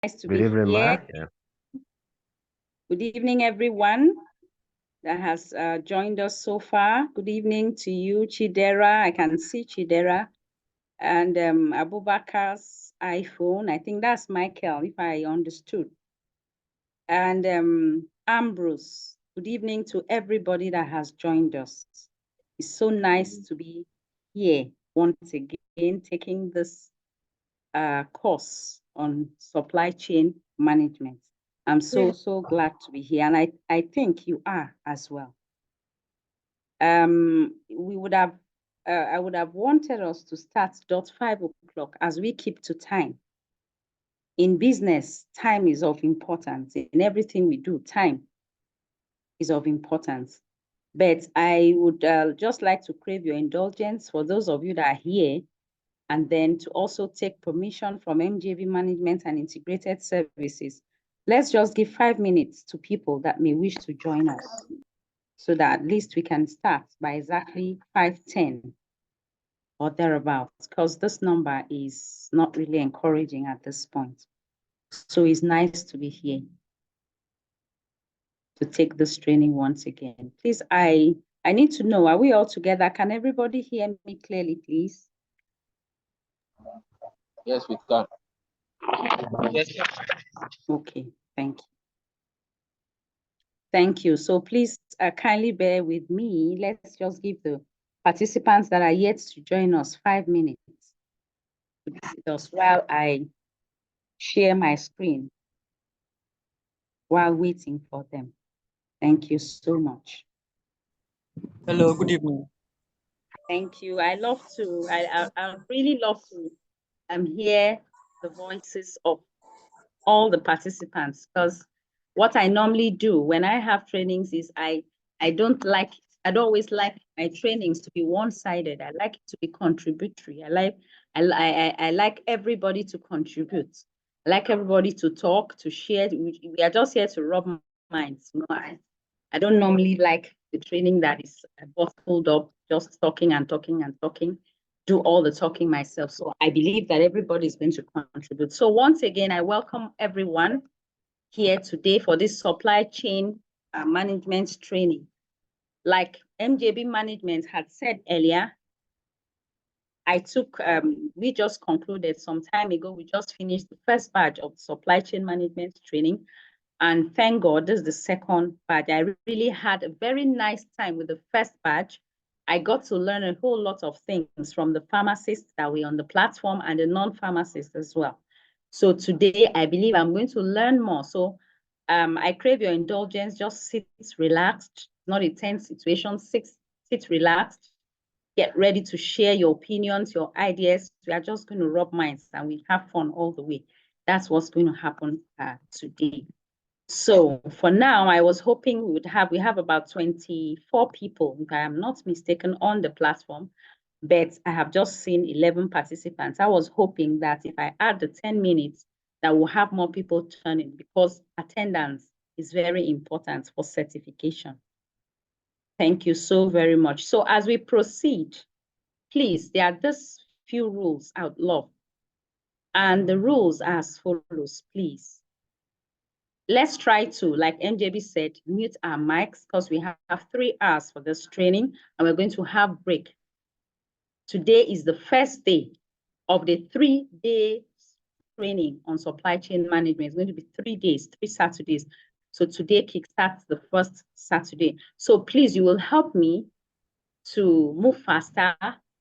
Nice to Good be evening, here. Ma. Yeah. Good evening, everyone that has joined us so far. Good evening to you, Chidera. I can see Chidera. And Abubakar's iPhone. I think that's Michael, if I understood. And Ambrose. Good evening to everybody that has joined us. It's so nice to be here once again, taking this course on supply chain management. I'm so glad to be here, and I think you are as well. We would have, I would have wanted us to start at 5 o'clock as we keep to time. In business, time is of importance. In everything we do, time is of importance. But I would just like to crave your indulgence for those of you that are here, and then to also take permission from MJB Management and Integrated Services. Let's just give 5 minutes to people that may wish to join us so that at least we can start by exactly 5:10 or thereabouts, because this number is not really encouraging at this point. So it's nice to be here to take this training once again. Please, I need to know, are we all together? Can everybody hear me clearly, please? Yes, we can. Yes. Okay, thank you. Thank you. So please kindly bear with me. Let's just give the participants that are yet to join us 5 minutes to be with us while I share my screen while waiting for them. Thank you so much. Hello, good evening. Thank you. I really love to hear the voices of all the participants, because what I normally do when I have trainings is I don't always like my trainings to be one-sided. I like it to be contributory. I like everybody to contribute. I like everybody to talk, to share. We are just here to rub minds. You know, I don't normally like the training that is bottled up, just talking and talking and talking, do all the talking myself. So I believe that everybody is going to contribute. So once again, I welcome everyone here today for this supply chain management training. Like MJB Management had said earlier, we just concluded some time ago, we just finished the first batch of supply chain management training. And thank God, this is the second batch. I really had a very nice time with the first batch. I got to learn a whole lot of things from the pharmacists that were on the platform and the non-pharmacists as well. So today, I believe I'm going to learn more. So I crave your indulgence. Just sit relaxed, not a tense situation. Sit relaxed. Get ready to share your opinions, your ideas. We are just going to rub minds and we have fun all the way. That's what's going to happen today. So for now, I was hoping we have about 24 people, if I am not mistaken, on the platform, but I have just seen 11 participants. I was hoping that if I add the 10 minutes, that we'll have more people turning, because attendance is very important for certification. Thank you so very much. So as we proceed, please, there are these few rules I would love. And the rules are as follows, please. Let's try to, like MJB said, mute our mics, because we have 3 hours for this training and we're going to have break. Today is the first day of the 3-day training on supply chain management. It's going to be 3 days, 3 Saturdays. So today kickstarts the first Saturday. So please, you will help me to move faster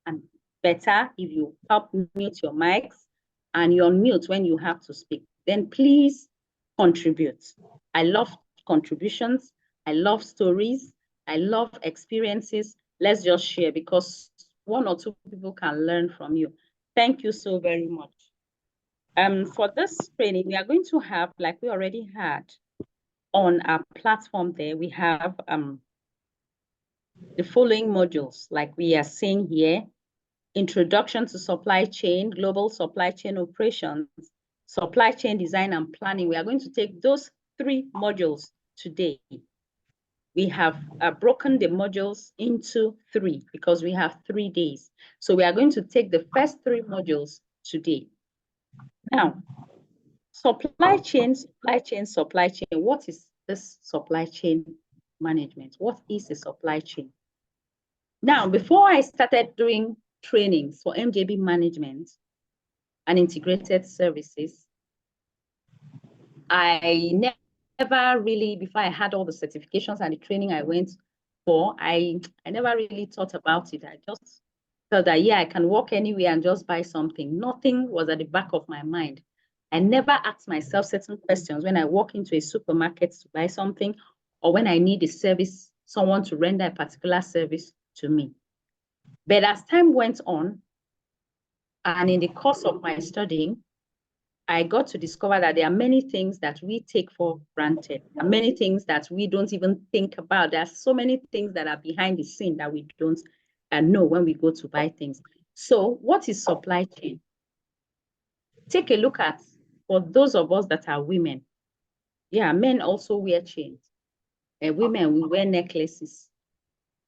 and better if you help mute your mics and you unmute when you have to speak. Then please contribute. I love contributions. I love stories. I love experiences. Let's just share, because 1 or 2 people can learn from you. Thank you so very much. For this training, we are going to have, like we already had on our platform there, we have the following modules, like we are seeing here: Introduction to Supply Chain, Global Supply Chain Operations, Supply Chain Design and Planning. We are going to take those 3 modules today. We have broken the modules into 3 because we have 3 days. So we are going to take the first 3 modules today. Now, Supply chain. What is this supply chain management? What is a supply chain? Now, before I started doing trainings for MJB management and integrated services, I never really, before I had all the certifications and the training I went for, I never really thought about it. I just felt that, yeah, I can walk anywhere and just buy something. Nothing was at the back of my mind. I never asked myself certain questions when I walk into a supermarket to buy something, or when I need a service, someone to render a particular service to me. But as time went on, and in the course of my studying, I got to discover that there are many things that we take for granted, and many things that we don't even think about. There are so many things that are behind the scene that we don't know when we go to buy things. So what is supply chain? Take a look at, for those of us that are women, yeah, men also wear chains. Women, we wear necklaces.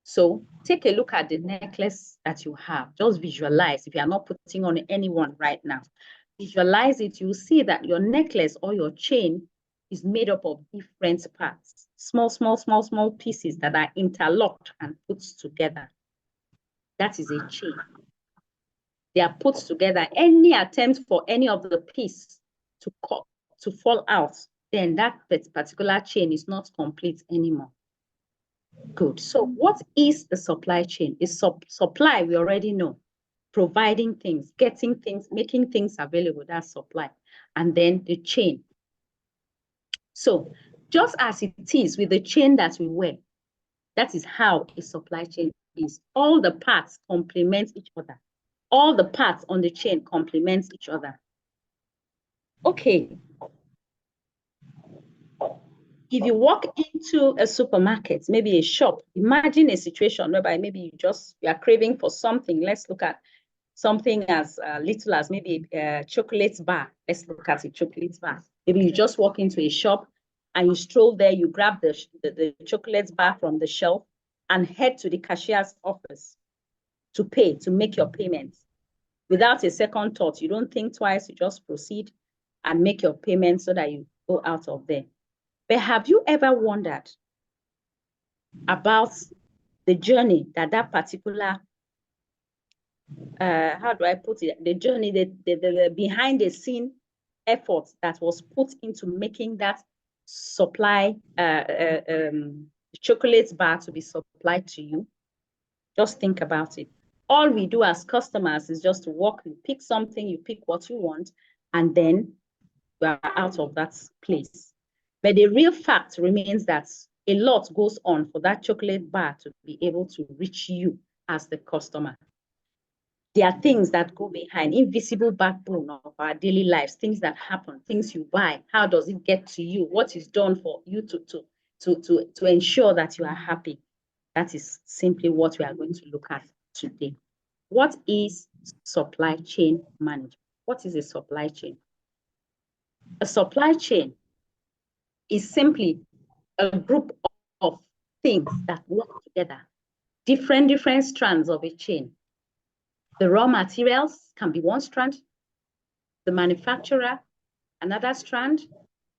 So take a look at the necklace that you have. Just visualize, if you are not putting on anyone right now, visualize it. You'll see that your necklace or your chain is made up of different parts, small pieces that are interlocked and put together. That is a chain. They are put together. Any attempt for any of the piece to fall out, then that particular chain is not complete anymore. Good. So what is the supply chain? Is supply, we already know. Providing things, getting things, making things available, that's supply. And then the chain. So just as it is with the chain that we wear, that is how a supply chain is. All the parts complement each other. All the parts on the chain complement each other. Okay. If you walk into a supermarket, maybe a shop, imagine a situation whereby maybe you are craving for something. Let's look at something as little as maybe a chocolate bar. Let's look at a chocolate bar. Maybe you just walk into a shop and you stroll there, you grab the chocolate bar from the shelf and head to the cashier's office to pay, to make your payments. Without a second thought, you don't think twice, you just proceed and make your payment so that you go out of there. But have you ever wondered about the journey that particular, how do I put it? The journey, the behind the scene effort that was put into making that supply, chocolate bar to be supplied to you. Just think about it. All we do as customers is just to walk, you pick something, you pick what you want, and then we are out of that place. But the real fact remains that a lot goes on for that chocolate bar to be able to reach you as the customer. There are things that go behind, invisible backbone of our daily lives, things that happen, things you buy. How does it get to you? What is done for you to ensure that you are happy? That is simply what we are going to look at today. What is supply chain management? What is a supply chain? A supply chain is simply a group of things that work together, different strands of a chain. The raw materials can be one strand, the manufacturer, another strand,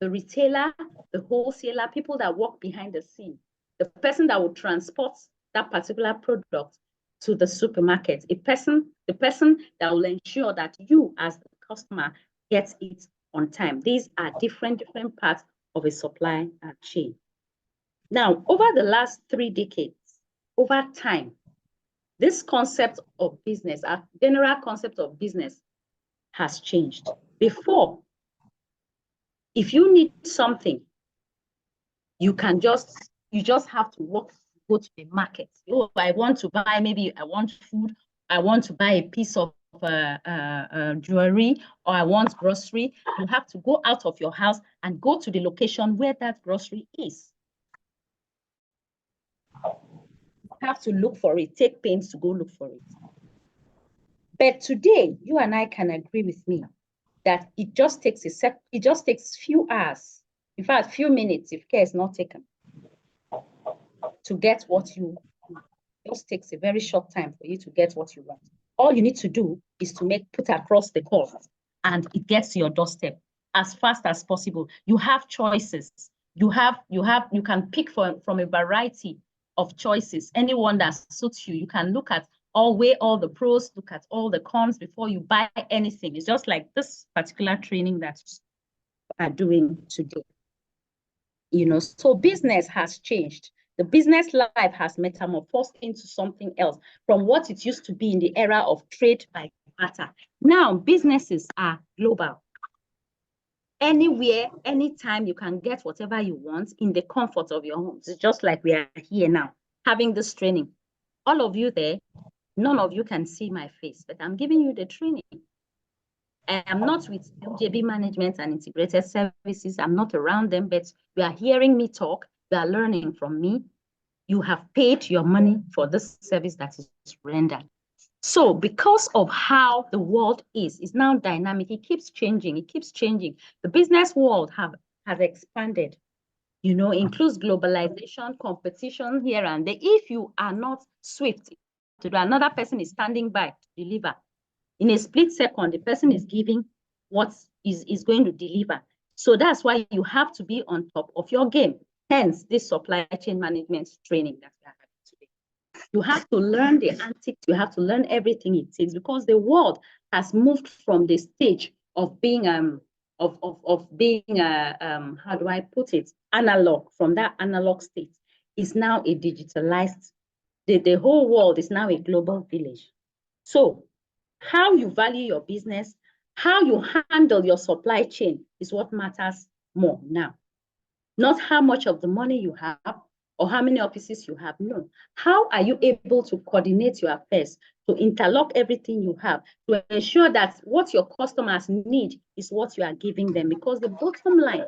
the retailer, the wholesaler, people that work behind the scene, the person that will transport that particular product to the supermarket, the person that will ensure that you as the customer gets it on time. These are different parts of a supply chain. Now, over the last 3 decades, over time, this concept of business, our general concept of business has changed. Before, if you need something, you just have to go to the market. Oh, I want to buy, maybe I want food, I want to buy a piece of jewelry, or I want grocery. You have to go out of your house and go to the location where that grocery is. You have to look for it, take pains to go look for it. But today, you and I can agree with me that it just takes few hours, in fact, few minutes if care is not taken, to get what you want. It just takes a very short time for you to get what you want. All you need to do is to put across the call and it gets to your doorstep. as fast as possible. You have choices. You can pick from a variety of choices, anyone that suits you. You can weigh all the pros, look at all the cons before you buy anything. It's just like this particular training that we are doing today. So business has changed. The business life has metamorphosed into something else from what it used to be in the era of trade by barter. Now, businesses are global. Anywhere, anytime, you can get whatever you want in the comfort of your homes. It's just like we are here now, having this training. All of you there, none of you can see my face, but I'm giving you the training. I am not with LJB Management and Integrated Services. I'm not around them, but you are hearing me talk. You are learning from me. You have paid your money for this service that is rendered. So because of how the world is now dynamic, it keeps changing. It keeps changing. The business world has expanded, includes globalization, competition here and there. If you are not swift, another person is standing by to deliver. In a split second, the person is giving what is going to deliver. So that's why you have to be on top of your game. Hence, this supply chain management training that we are having today. You have to learn the antics. You have to learn everything it takes, because the world has moved from the stage of being how do I put it, analog. From that analog state is now a digitalized. The whole world is now a global village. So how you value your business, how you handle your supply chain is what matters more now. Not how much of the money you have or how many offices you have. No. How are you able to coordinate your affairs, to interlock everything you have, to ensure that what your customers need is what you are giving them? Because the bottom line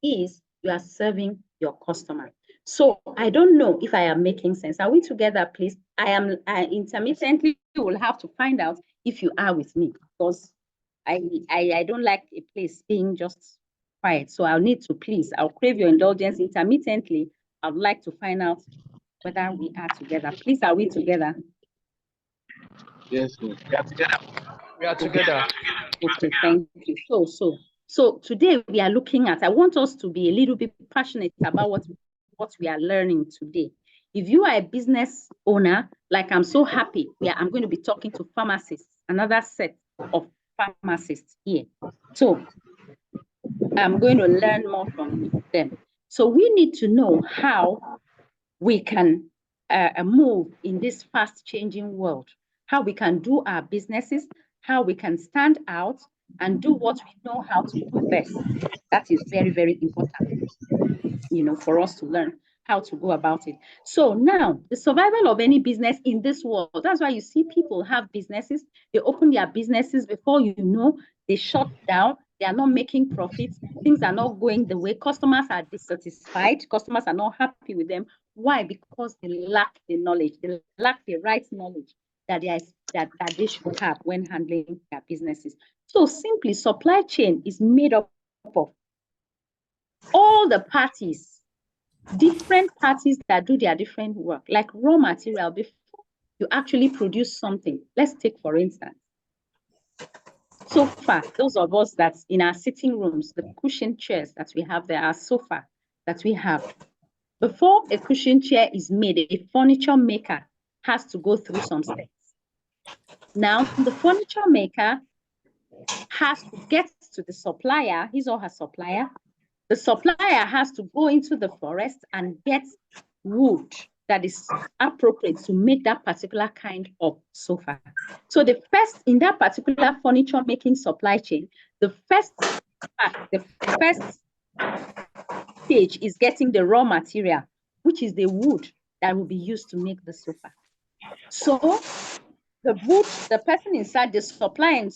is you are serving your customer. So I don't know if I am making sense. Are we together, please? I intermittently will have to find out if you are with me, because I don't like a place being just quiet. So I'll crave your indulgence intermittently. I'd like to find out whether we are together. Please, are we together? Yes, ma'am. We are together. We are together. Okay, thank you. So today we are looking at, I want us to be a little bit passionate about what we are learning today. If you are a business owner, like I'm so happy, I'm going to be talking to pharmacists, another set of pharmacists here. So I'm going to learn more from them. So we need to know how we can move in this fast changing world, how we can do our businesses, how we can stand out and do what we know how to do best. That is very, very important, for us to learn how to go about it. So now, the survival of any business in this world, that's why you see people have businesses, they open their businesses, before you know, they shut down, they are not making profits, things are not going the way, customers are dissatisfied, customers are not happy with them. Why? Because they lack the knowledge, they lack the right knowledge that they should have when handling their businesses. So simply, supply chain is made up of all the parties, different parties that do their different work, like raw material. Before you actually produce something, let's take for instance, sofa. Those of us that's in our sitting rooms, the cushion chairs that we have there, our sofa that we have. Before a cushion chair is made, a furniture maker has to go through some steps. Now, the furniture maker has to get to the supplier, his or her supplier. The supplier has to go into the forest and get wood that is appropriate to make that particular kind of sofa. So in that particular furniture making supply chain, the first stage is getting the raw material, which is the wood that will be used to make the sofa. So the wood, the person inside, the supplier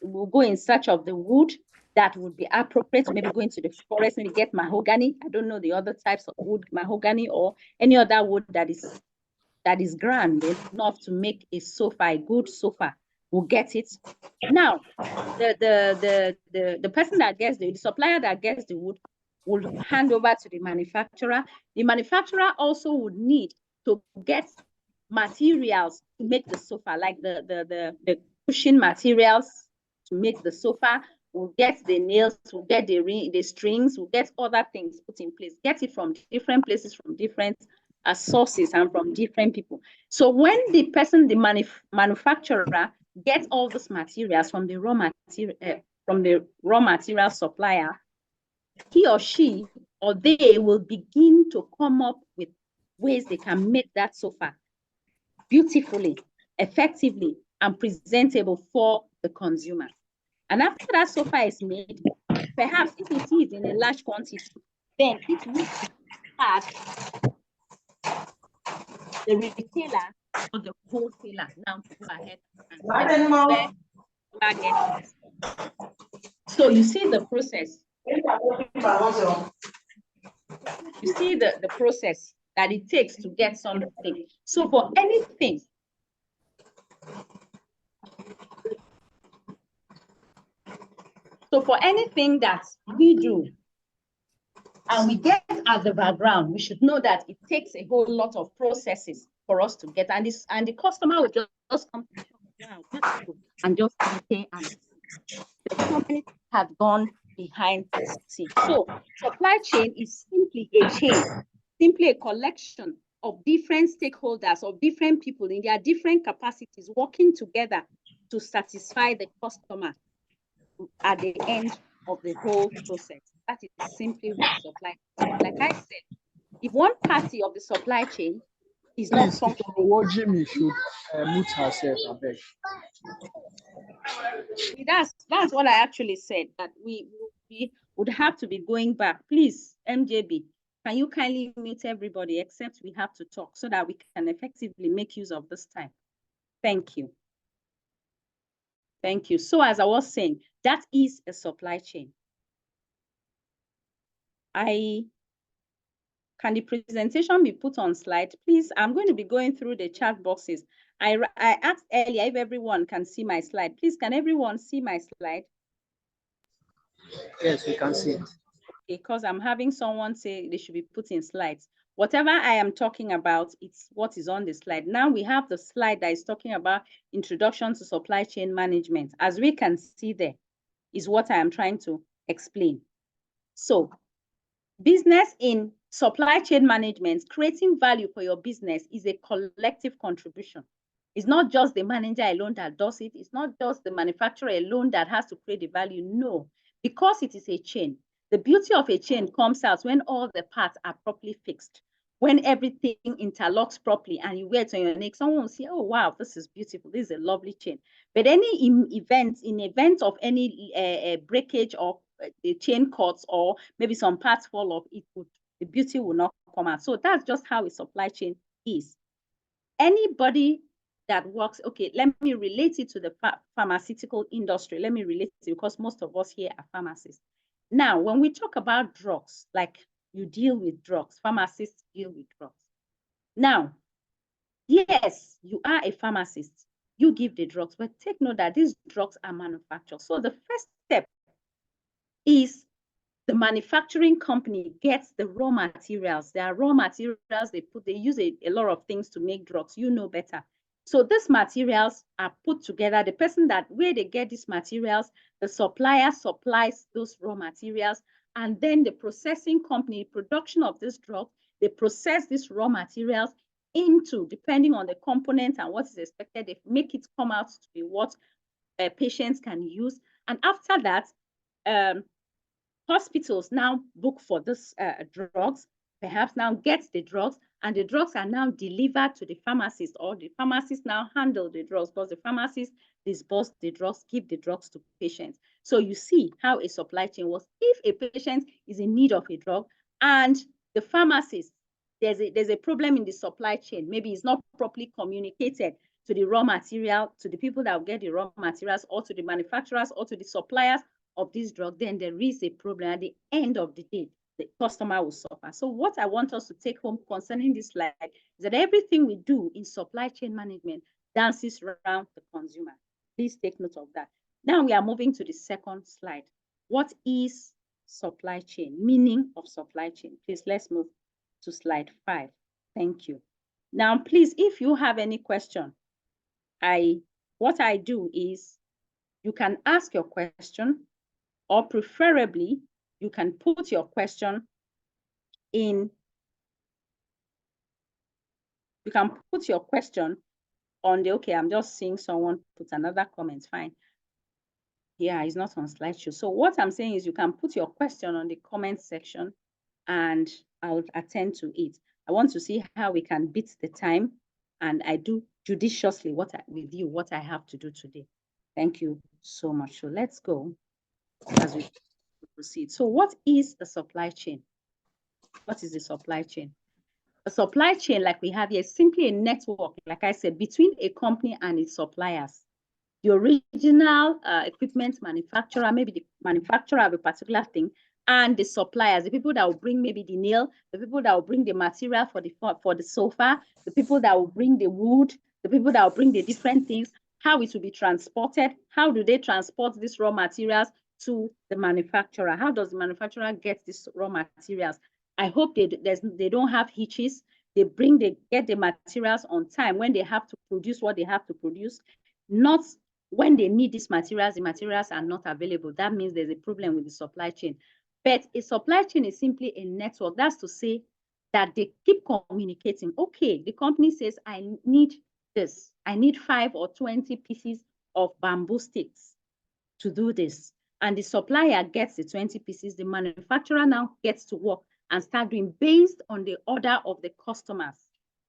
will go in search of the wood that would be appropriate, maybe go into the forest, maybe get mahogany. I don't know the other types of wood, mahogany or any other wood that is grand enough to make a sofa, a good sofa. Will get it. Now, the person that gets the supplier that gets the wood will hand over to the manufacturer. The manufacturer also would need to get materials to make the sofa, like the cushion materials to make the sofa, we'll get the nails, we'll get the strings, we'll get other things put in place, get it from different places, from different sources and from different people. So when the person, the manufacturer gets all these materials from the raw material supplier, he or she or they will begin to come up with ways they can make that sofa beautifully, effectively, and presentable for the consumer. And after that sofa is made, perhaps if it is in a large quantity, then it will start the retailer or the wholesaler now to go ahead and sell market. So you see the process. You see the process that it takes to get something. So for anything, that we do and we get at the background, we should know that it takes a whole lot of processes for us to get, and the customer will just come to and just pay, and so many have gone behind the scene. So supply chain is simply a chain, simply a collection of different stakeholders, of different people in their different capacities working together to satisfy the customer at the end of the whole process. That is simply what supply chain. Like I said, if one party of the supply chain is not functioning, what Jimmy should mute herself, I beg. That's what I actually said, that we would have to be going back. Please, MJB, can you kindly mute everybody except we have to talk so that we can effectively make use of this time? Thank you. Thank you. So as I was saying, that is a supply chain. Can the presentation be put on slide? Please, I'm going to be going through the chat boxes. I asked earlier if everyone can see my slide. Please, can everyone see my slide? Yes, we can see it. Because I'm having someone say they should be put in slides. Whatever I am talking about, it's what is on the slide. Now we have the slide that is talking about introduction to supply chain management. As we can see there, is what I am trying to explain. So, business in supply chain management, creating value for your business is a collective contribution. It's not just the manager alone that does it. It's not just the manufacturer alone that has to create the value. No, because it is a chain. The beauty of a chain comes out when all the parts are properly fixed, when everything interlocks properly and you wear it on your neck. Someone will say, oh, wow, this is beautiful. This is a lovely chain. But in event of any breakage or the chain cuts or maybe some parts fall off, the beauty will not come out. So that's just how a supply chain is. Anybody that works, okay, let me relate it to the pharmaceutical industry. Let me relate it because most of us here are pharmacists. Now, when we talk about drugs, like you deal with drugs, pharmacists deal with drugs. Now, yes, you are a pharmacist. You give the drugs, but take note that these drugs are manufactured. So the first step is the manufacturing company gets the raw materials. There are raw materials they use a lot of things to make drugs. You know better. So these materials are put together. The person where they get these materials, the supplier supplies those raw materials, and then the processing company, production of this drug, they process these raw materials into, depending on the component and what is expected, they make it come out to be what patients can use. And after that, hospitals now book for this drugs, perhaps now get the drugs, and the drugs are now delivered to the pharmacist, or the pharmacist now handle the drugs because the pharmacist disburse the drugs, give the drugs to patients. So you see how a supply chain works. If a patient is in need of a drug and the pharmacist, there's a problem in the supply chain, maybe it's not properly communicated to the raw material, to the people that will get the raw materials, or to the manufacturers, or to the suppliers of this drug, then there is a problem. At the end of the day, the customer will suffer. So what I want us to take home concerning this slide is that everything we do in supply chain management dances around the consumer. Please take note of that. Now we are moving to the second slide. What is supply chain? Meaning of supply chain. Please, let's move to slide 5. Thank you. Now, please, if you have any question, what I do is you can ask your question or preferably, you can put your question in, you can put your question on the, okay, I'm just seeing someone put another comment, fine. Yeah, it's not on slideshow. So what I'm saying is you can put your question on the comment section and I'll attend to it. I want to see how we can beat the time, and I do judiciously with you what I have to do today. Thank you so much. So let's go as we proceed. So what is a supply chain? What is the supply chain? A supply chain, like we have here, is simply a network, like I said, between a company and its suppliers. The original equipment manufacturer, maybe the manufacturer of a particular thing, and the suppliers, the people that will bring maybe the nail, the people that will bring the material for the sofa, the people that will bring the wood, the people that will bring the different things, how it will be transported, how do they transport these raw materials to the manufacturer? How does the manufacturer get these raw materials? I hope they don't have hitches. They get the materials on time when they have to produce what they have to produce, not when they need these materials, the materials are not available. That means there's a problem with the supply chain. But a supply chain is simply a network. That's to say that they keep communicating. Okay, the company says, I need this. I need 5 or 20 pieces of bamboo sticks to do this. And the supplier gets the 20 pieces. The manufacturer now gets to work and start doing based on the order of the customers,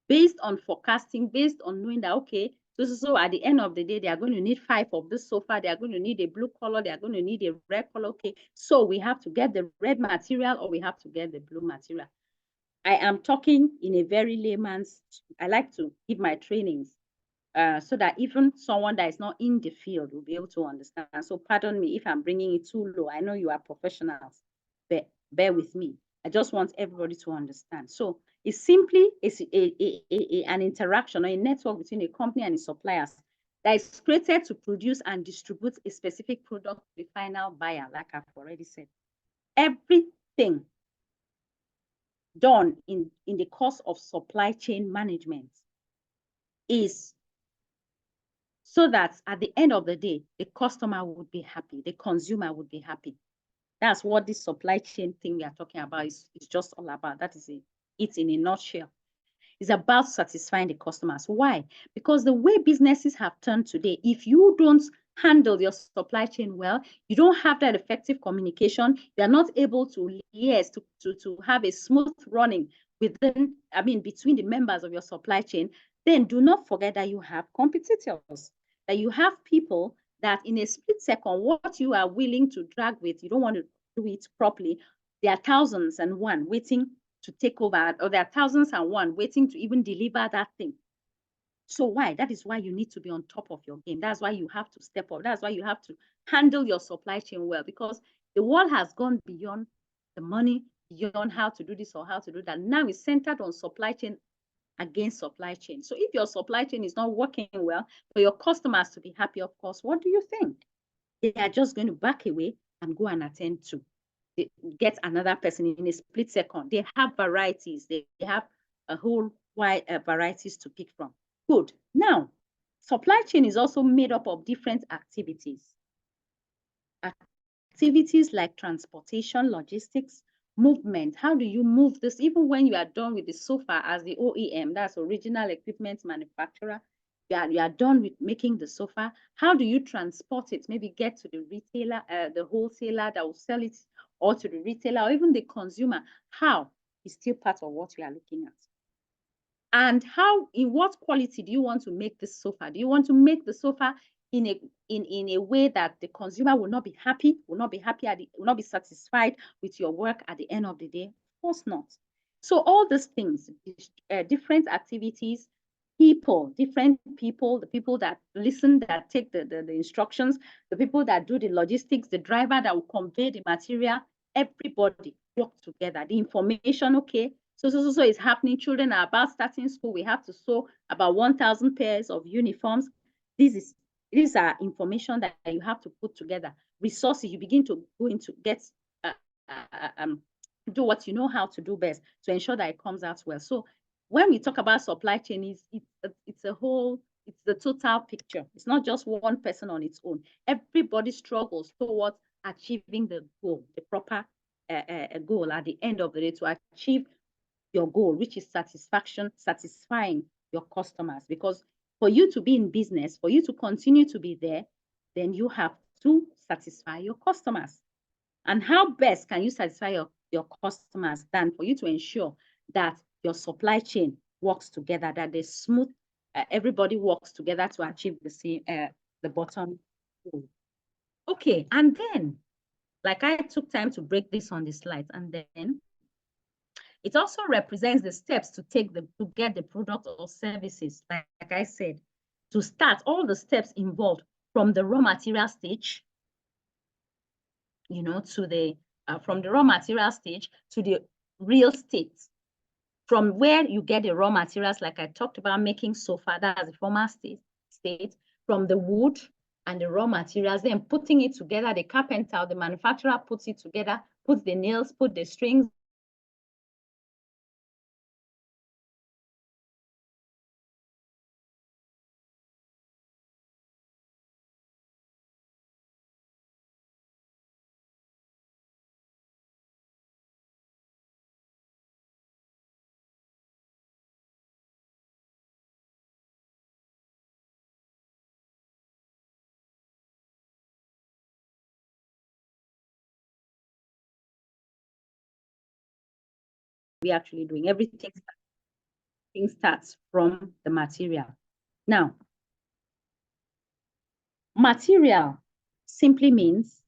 based on forecasting, based on knowing that, okay, so at the end of the day, they are going to need 5 of this sofa. They are going to need a blue color. They are going to need a red color. Okay, so we have to get the red material or we have to get the blue material. I am talking in a very layman's, I like to give my trainings so that even someone that is not in the field will be able to understand. So pardon me if I'm bringing it too low. I know you are professionals, but bear with me. I just want everybody to understand. So it's simply an interaction or a network between a company and its suppliers that is created to produce and distribute a specific product to the final buyer, like I've already said. Everything done in the course of supply chain management is so that at the end of the day, the customer would be happy, the consumer would be happy. That's what this supply chain thing we are talking about is just all about. That is it in a nutshell. It's about satisfying the customers. Why? Because the way businesses have turned today, if you don't handle your supply chain well, you don't have that effective communication, you are not able to liaise to have a smooth running between the members of your supply chain, then do not forget that you have competitors, that you have people that in a split second, what you are willing to drag with, you don't want to do it properly. There are thousands and one waiting to take over, or there are thousands and one waiting to even deliver that thing. So why? That is why you need to be on top of your game. That's why you have to step up. That's why you have to handle your supply chain well, because the world has gone beyond the money, beyond how to do this or how to do that. Now it's centered on supply chain against supply chain. So if your supply chain is not working well, for your customers to be happy, of course, what do you think? They are just going to back away and go and attend to get another person in a split second. They have varieties. They have a whole wide varieties to pick from. Good. Now, supply chain is also made up of different activities. Activities like transportation, logistics, movement. How do you move this? Even when you are done with the sofa as the OEM, that's original equipment manufacturer, you are done with making the sofa. How do you transport it? Maybe get to the retailer, the wholesaler that will sell it, or to the retailer, or even the consumer. How is still part of what we are looking at. And how, in what quality do you want to make this sofa? Do you want to make the sofa in a way that the consumer will not be happy, will not be satisfied with your work at the end of the day? Of course not. So all these things, different activities, different people, the people that listen, that take the instructions, the people that do the logistics, the driver that will convey the material, everybody work together. The information, okay, so is happening. Children are about starting school. We have to sew about 1,000 pairs of uniforms. These are information that you have to put together. Resources, you begin to go into do what you know how to do best to ensure that it comes out well. So when we talk about supply chain, it's a whole, it's the total picture. It's not just one person on its own. Everybody struggles towards achieving the goal, the proper goal at the end of the day, to achieve your goal, which is satisfying your customers. Because for you to be in business, for you to continue to be there, then you have to satisfy your customers. And how best can you satisfy your customers than for you to ensure that your supply chain works together, that they smooth, everybody works together to achieve the same, the bottom goal. Okay, and then, like I took time to break this on the slides, and then it also represents the steps to take to get the product or services, like I said, to start all the steps involved from the raw material stage, you know, to the, from the raw material stage to the real state, from where you get the raw materials, like I talked about making sofa, that's the former state, from the wood and the raw materials, then putting it together, the carpenter, the manufacturer puts it together, puts the nails, put the strings, we're actually doing. Everything starts from the material. Now, material simply means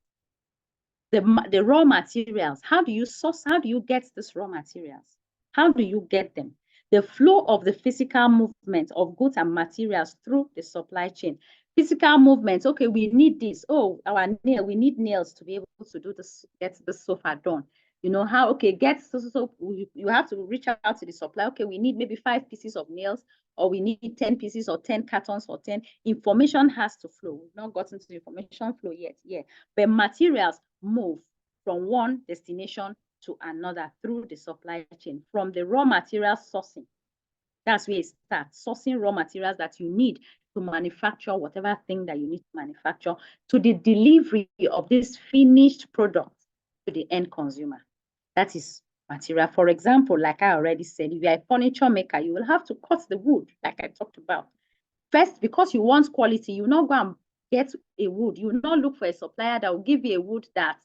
the raw materials. How do you source? How do you get these raw materials? How do you get them? The flow of the physical movement of goods and materials through the supply chain. Physical movement, okay, we need this. Oh, we need nails to be able to do this, get the sofa done. You know how, okay, you have to reach out to the supplier. Okay, we need maybe 5 pieces of nails, or we need 10 pieces or 10 cartons for 10. Information has to flow. We've not gotten to the information flow yet. Yeah, but materials move from one destination to another through the supply chain, from the raw material sourcing. That's where it starts, sourcing raw materials that you need to manufacture whatever thing that you need to manufacture, to the delivery of this finished product to the end consumer. That is material. For example, like I already said, if you're a furniture maker, you will have to cut the wood, like I talked about. First, because you want quality, you not go and get a wood. You not look for a supplier that will give you a wood that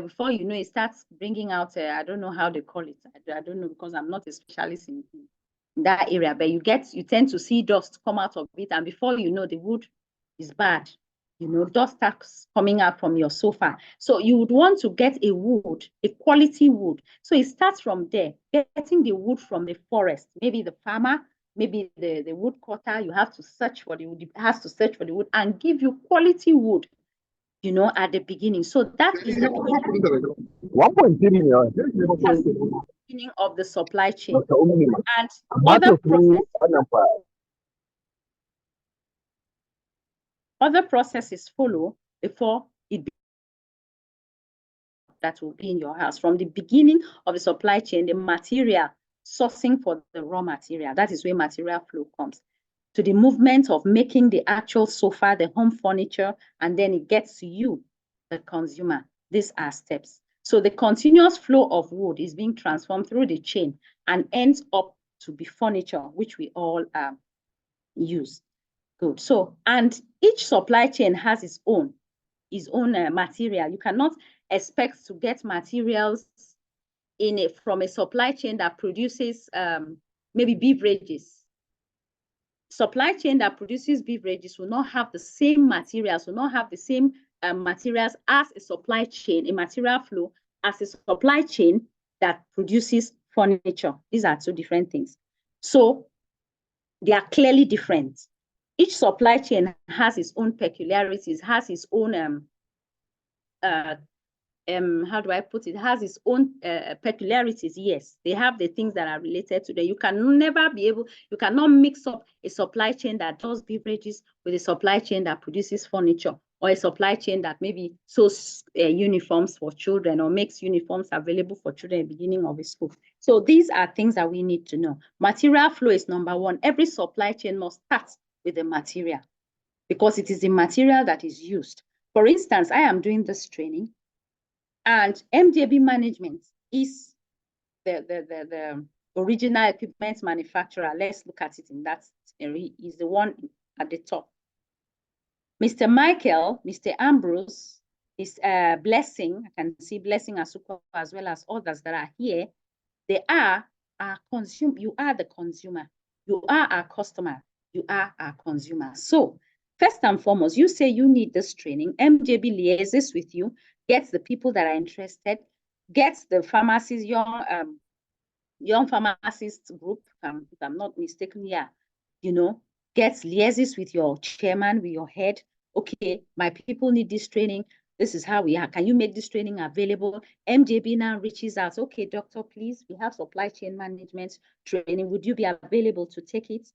before you know it starts bringing out, I don't know how they call it. I don't know, because I'm not a specialist in that area, but you tend to see dust come out of it, and before you know, the wood is bad. You know, dust starts coming out from your sofa. So you would want to get a wood, a quality wood. So it starts from there, getting the wood from the forest, maybe the farmer, maybe the wood cutter. You have to search for the wood, has to search for the wood and give you quality wood, you know, at the beginning. So that is the beginning of the supply chain. And other processes follow before that will be in your house. From the beginning of the supply chain, the material sourcing for the raw material, that is where material flow comes, to the movement of making the actual sofa, the home furniture, and then it gets to you, the consumer. These are steps. So the continuous flow of wood is being transformed through the chain and ends up to be furniture, which we all use. Good. So, and each supply chain has its own material. You cannot expect to get materials from a supply chain that produces maybe beverages. Supply chain that produces beverages will not have the same materials, will not have the same materials as a supply chain, a material flow, as a supply chain that produces furniture. These are two different things. So they are clearly different. Each supply chain has its own peculiarities, has its own how do I put it? Has its own peculiarities. Yes, they have the things that are related to them. You can never be able, you cannot mix up a supply chain that does beverages with a supply chain that produces furniture, or a supply chain that maybe sews uniforms for children or makes uniforms available for children at the beginning of a school. So these are things that we need to know. Material flow is number one. Every supply chain must start with the material, because it is the material that is used For instance, I am doing this training, and MJB management is the original equipment manufacturer. Let's look at it in that area. Is the one at the top. Mr. Michael, Mr. Ambrose, is Blessing. I can see Blessing Asuko as well as others that are here. They are our consumer. You are the consumer. You are our customer. You are our consumer. So first and foremost, you say you need this training. MJB liaises with you, gets the people that are interested, gets the pharmacists, young pharmacist group, if I'm not mistaken, yeah, gets liaises with your chairman, with your head. Okay, my people need this training. This is how we are. Can you make this training available? MJB now reaches out. Okay, doctor, please, we have supply chain management training. Would you be available to take it?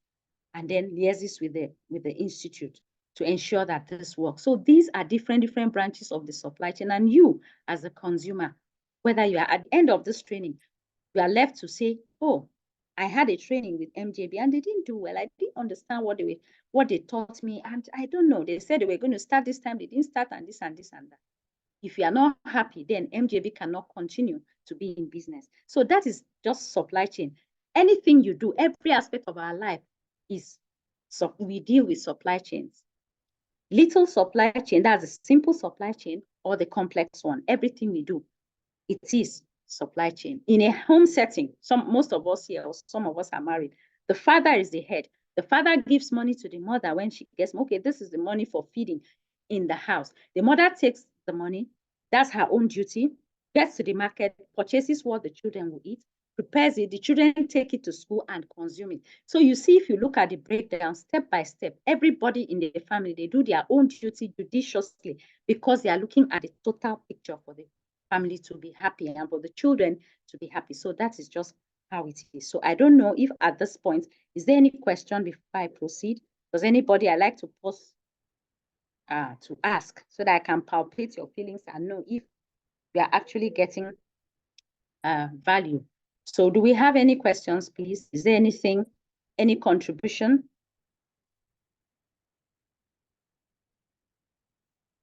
And then liaises with the institute to ensure that this works. So these are different branches of the supply chain. And you, as a consumer, whether you are at the end of this training, you are left to say, oh, I had a training with MJB and they didn't do well. I didn't understand what they taught me. And I don't know. They said they were going to start this time. They didn't start, and this and this and that. If you are not happy, then MJB cannot continue to be in business. So that is just supply chain. Anything you do, every aspect of our life is, so we deal with supply chains. Little supply chain, that's a simple supply chain, or the complex one. Everything we do, it is supply chain. In a home setting, most of us here, or some of us are married, the father is the head. The father gives money to the mother when she gets, okay, this is the money for feeding in the house. The mother takes the money, that's her own duty, gets to the market, purchases what the children will eat, prepares it, the children take it to school and consume it. So you see, if you look at the breakdown step by step, everybody in the family, they do their own duty judiciously because they are looking at the total picture for the family to be happy and for the children to be happy. So that is just how it is. So I don't know if at this point, is there any question before I proceed? Does anybody, I like to pause to ask so that I can palpate your feelings and know if we are actually getting value. So do we have any questions, please? Is there anything, any contribution?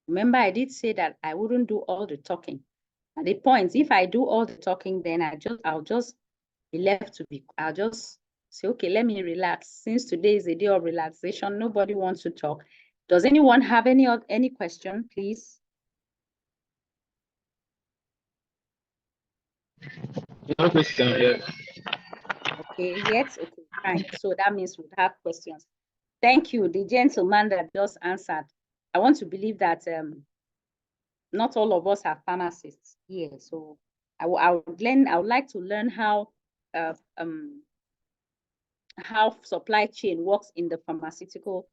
Remember, I did say that I wouldn't do all the talking. At the point, if I do all the talking, then I'll just be left to be, I'll just say, okay, let me relax. Since today is a day of relaxation, nobody wants to talk. Does anyone have any question, please? No question here. Okay, yes, okay, fine. So that means we have questions. Thank you, the gentleman that just answered. I want to believe that not all of us are pharmacists here. So I would like to learn how supply chain works in the pharmaceutical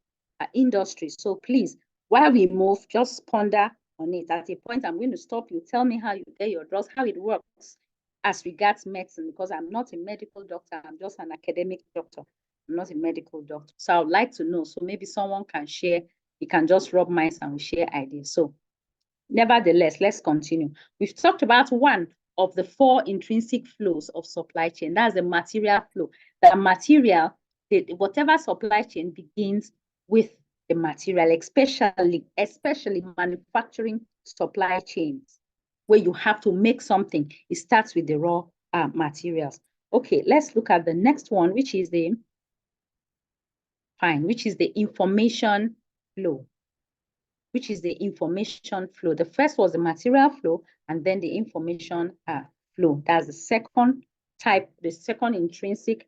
industry. So please, while we move, just ponder on it. At a point, I'm going to stop you. Tell me how you get your drugs, how it works as regards medicine, because I'm not a medical doctor. I'm just an academic doctor. I'm not a medical doctor. So I would like to know. So maybe someone can share. You can just rub minds and we share ideas. So nevertheless, let's continue. We've talked about one of the 4 intrinsic flows of supply chain. That's the material flow. The material, whatever supply chain begins with the material, especially manufacturing supply chains, where you have to make something. It starts with the raw materials. Okay, let's look at the next one, which is the information flow. Which is the information flow. The first was the material flow, and then the information flow. That's the second type, the second intrinsic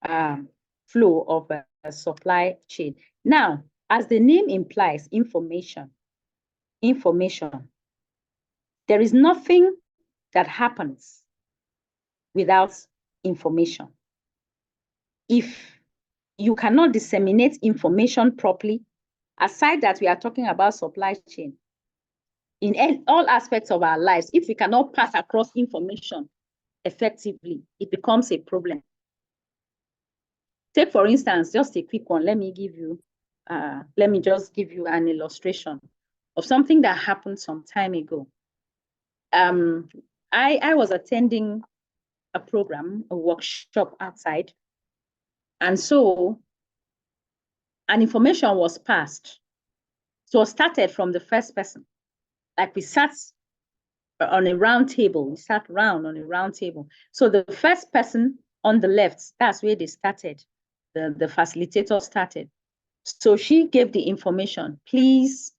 flow of a supply chain. Now, as the name implies, information, there is nothing that happens without information. If you cannot disseminate information properly, aside that we are talking about supply chain, in all aspects of our lives, if we cannot pass across information effectively, it becomes a problem. Take, for instance, just a quick one. Let me just give you an illustration of something that happened some time ago. I was attending a program, a workshop outside, and so an information was passed So it started from the first person. Like we sat on a round table. We sat round on a round table. So the first person on the left, that's where they started. The facilitator started. So she gave the information. Please,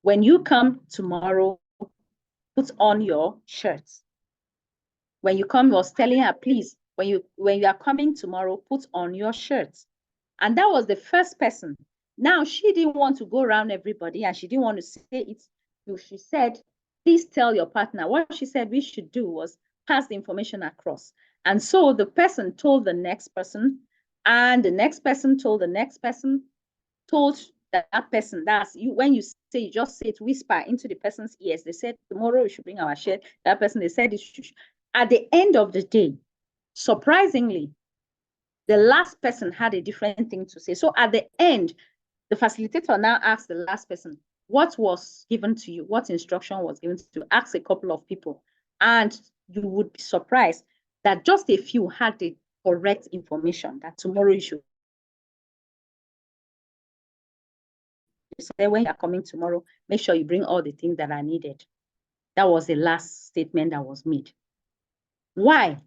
when you come tomorrow, put on your shirt. When you come, was telling her, please, when you are coming tomorrow, put on your shirt. And that was the first person. Now, she didn't want to go around everybody and she didn't want to say it. So she said, please tell your partner. What she said we should do was pass the information across. And so the person told the next person, and the next person told the next person, told that person. That's you. When you say, you just say it, whisper into the person's ears. They said, tomorrow we should bring our shirt. That person, they said it should. At the end of the day, surprisingly, the last person had a different thing to say. So at the end, the facilitator now asked the last person, what was given to you? What instruction was given to you? Ask a couple of people. And you would be surprised that just a few had the correct information that tomorrow you should. Say when you're coming tomorrow, make sure you bring all the things that are needed. That was the last statement that was made. Why?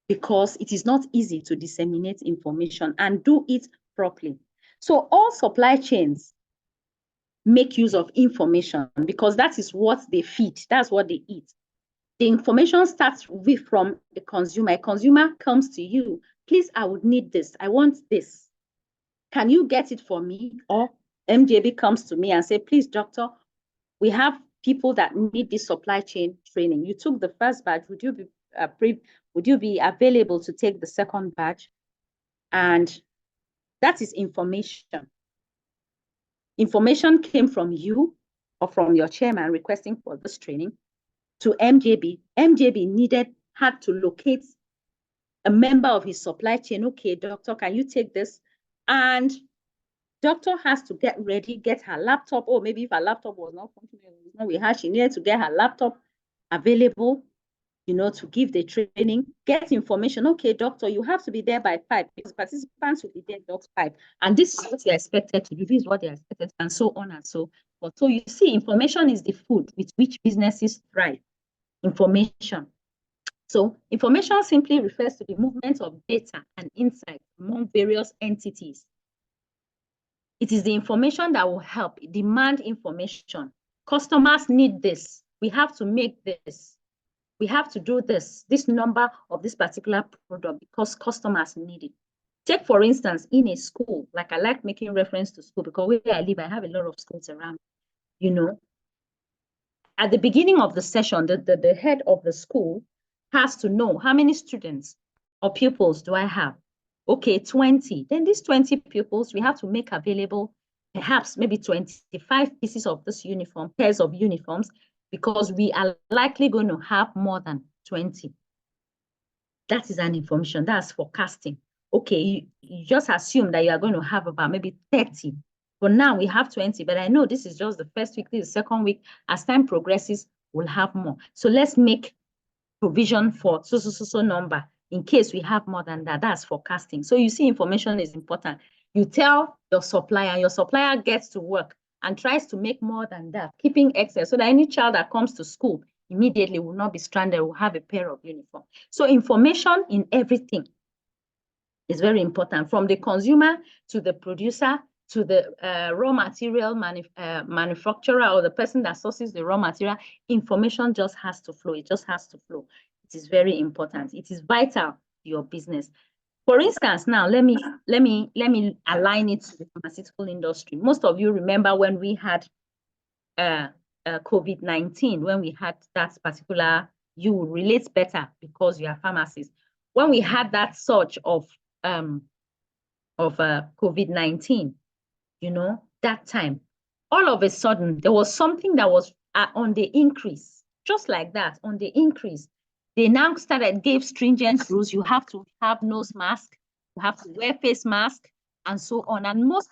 Because it is not easy to disseminate information and do it properly. So all supply chains make use of information because that is what they feed. That's what they eat. The information starts from the consumer. A consumer comes to you, please, I would need this. I want this. Can you get it for me? Or MJB comes to me and say, please, doctor, we have people that need this supply chain training. You took the first batch. Would you be available to take the second batch? And that is information. Information came from you or from your chairman requesting for this training to MJB. MJB had to locate a member of his supply chain. Okay, doctor, can you take this? And doctor has to get ready, get her laptop, or maybe if her laptop was not functioning, she needed to get her laptop available, to give the training, get information. Okay, doctor, you have to be there by 5 because participants will be there at 5. And this is what you're expected to do. This is what they're expected, and so on and so forth. So you see, information is the food with which businesses thrive. Information. So information simply refers to the movement of data and insights among various entities. It is the information that will help demand information. Customers need this. We have to make this. We have to do this number of this particular product because customers need it. Take, for instance, in a school, like I like making reference to school because where I live, I have a lot of schools around. At the beginning of the session, the head of the school has to know how many students or pupils do I have? Okay, 20. Then these 20 pupils, we have to make available perhaps maybe 25 pieces of this uniform, pairs of uniforms, because we are likely going to have more than 20. That is an information, that's forecasting. Okay, you just assume that you are going to have about maybe 30. But now we have 20, but I know this is just the first week, this is the second week. As time progresses, we'll have more. So let's make provision for so number in case we have more than that. That's forecasting. So you see, information is important. You tell your supplier gets to work and tries to make more than that, keeping excess so that any child that comes to school immediately will not be stranded, will have a pair of uniform. So information in everything is very important, from the consumer to the producer to the raw material manufacturer or the person that sources the raw material. Information just has to flow. It just has to flow. It is very important. It is vital to your business. For instance, now let me align it to the pharmaceutical industry. Most of you remember when we had COVID-19, when we had that particular, you will relate better because you are pharmacists. When we had that surge of COVID-19, that time, all of a sudden, there was something that was on the increase, just like that, on the increase. They now gave stringent rules. You have to have nose mask, you have to wear face mask, and so on. And most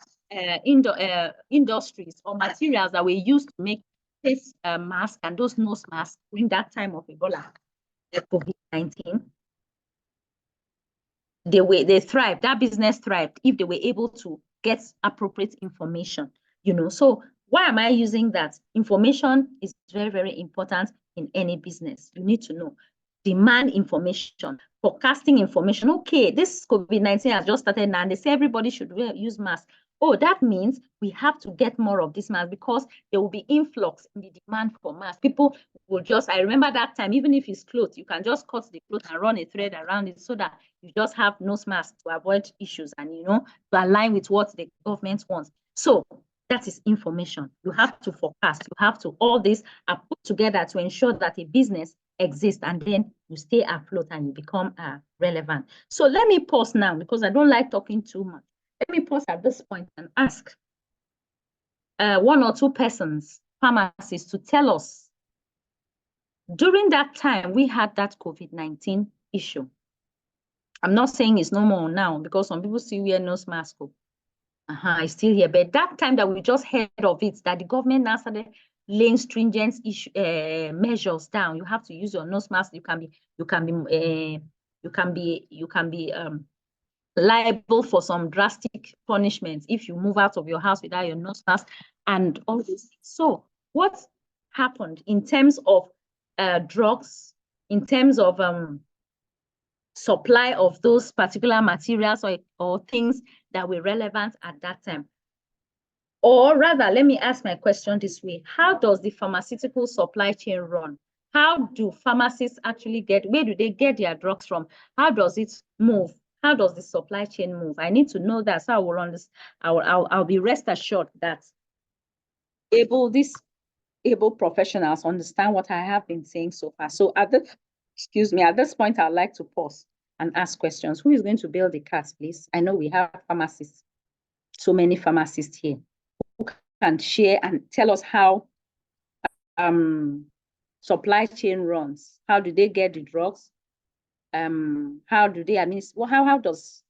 industries or materials that were used to make face mask and those nose masks during that time of Ebola, COVID-19, they thrived. That business thrived if they were able to get appropriate information. you know. So why am I using that? Information is very, very important in any business. You need to know. Demand information, forecasting information. Okay, this COVID-19 has just started now, and they say everybody should use masks. Oh, that means we have to get more of this mask because there will be influx in the demand for masks. People will just, I remember that time, even if it's clothes, you can just cut the cloth and run a thread around it so that you just have nose masks to avoid issues and, you know, to align with what the government wants. So that is information. You have to forecast. You have to, all this are put together to ensure that a business exists, and then you stay afloat and you become relevant. So let me pause now because I don't like talking too much. Let me pause at this point and ask one or two persons, pharmacists, to tell us, during that time we had that COVID-19 issue. I'm not saying it's no more now because some people still wear nose mask. It's still here. But that time that we just heard of it, that the government now started laying stringent measures down. You have to use your nose mask. You can be liable for some drastic punishments if you move out of your house without your nose mask and all this. So what happened in terms of drugs, in terms of supply of those particular materials or things that were relevant at that time? Or rather, let me ask my question this way. How does the pharmaceutical supply chain run? How do pharmacists actually where do they get their drugs from? How does it move? How does the supply chain move? I need to know that, so I will understand. I'll be rest assured that these able professionals understand what I have been saying so far. So at this point, I'd like to pause and ask questions. Who is going to build the cars, please? I know we have pharmacists, so many pharmacists here, who can share and tell us how supply chain runs. How do they get the drugs? How do they administer? Well, how does,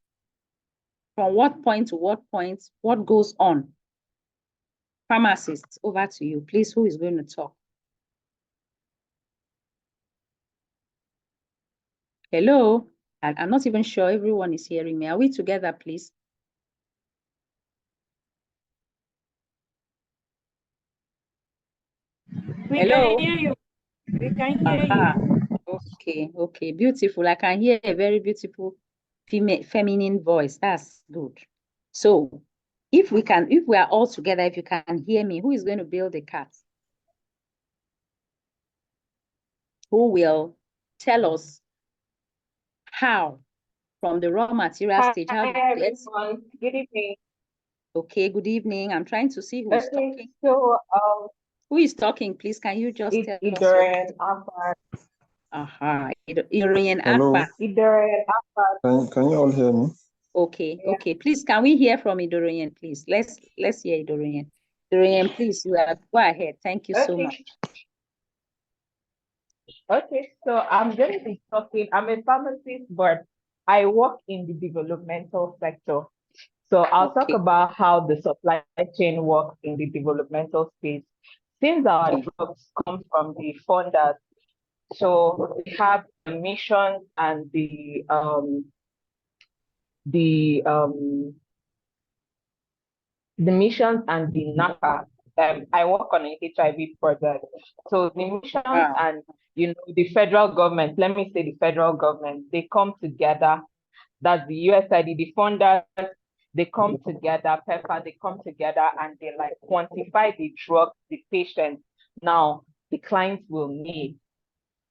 from what point to what point, what goes on? Pharmacists, over to you, please. Who is going to talk? Hello, I'm not even sure everyone is hearing me. Are we together, please? Hello? We can hear you. We can hear you. Okay, beautiful. I can hear a very beautiful feminine voice. That's good. So if we are all together, if you can hear me, who is going to build the cat? Who will tell us how, from the raw material stage, how Hi, everyone. Good evening. Okay, good evening. I'm trying to see who is talking. So Who is talking, please? Can you just tell us? Idorian Akbar. Idorian Akbar. Idorian Akbar. Can you all hear me? Okay, okay. Please, can we hear from Idorian, please? Let's hear Idorian. Idorian, please, go ahead. Thank you so much. Okay, so I'm going to be talking. I'm a pharmacist, but I work in the developmental sector. So I'll talk about how the supply chain works in the developmental space. Since our drugs come from the funders, so we have the mission and the missions and the NACA. I work on an HIV project. So the missions and the federal government, let me say the federal government, they come together. That's the USAID, the funders, they come together, PEPFAR, they come together and they like quantify the drugs the patient now the clients will need.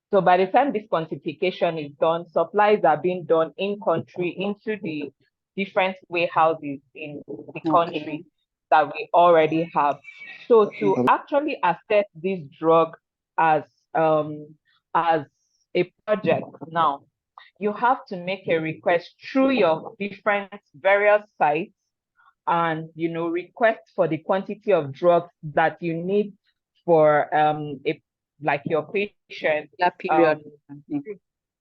So by the time this quantification is done, supplies are being done in country into the different warehouses in the country that we already have. So to actually assess this drug as a project now, you have to make a request through your different various sites and request for the quantity of drugs that you need for your patient that period.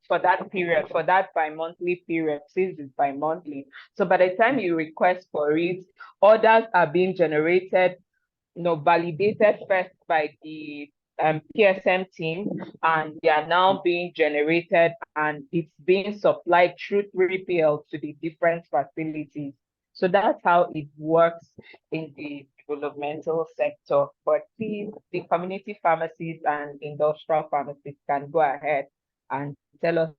For that bi-monthly period, since it's bi-monthly. So by the time you request for it, orders are being generated, validated first by the Pdscm team, and they are now being generated and it's being supplied through 3PL to the different facilities. So that's how it works in the developmental sector, but please, the community pharmacies and industrial pharmacies can go ahead and tell us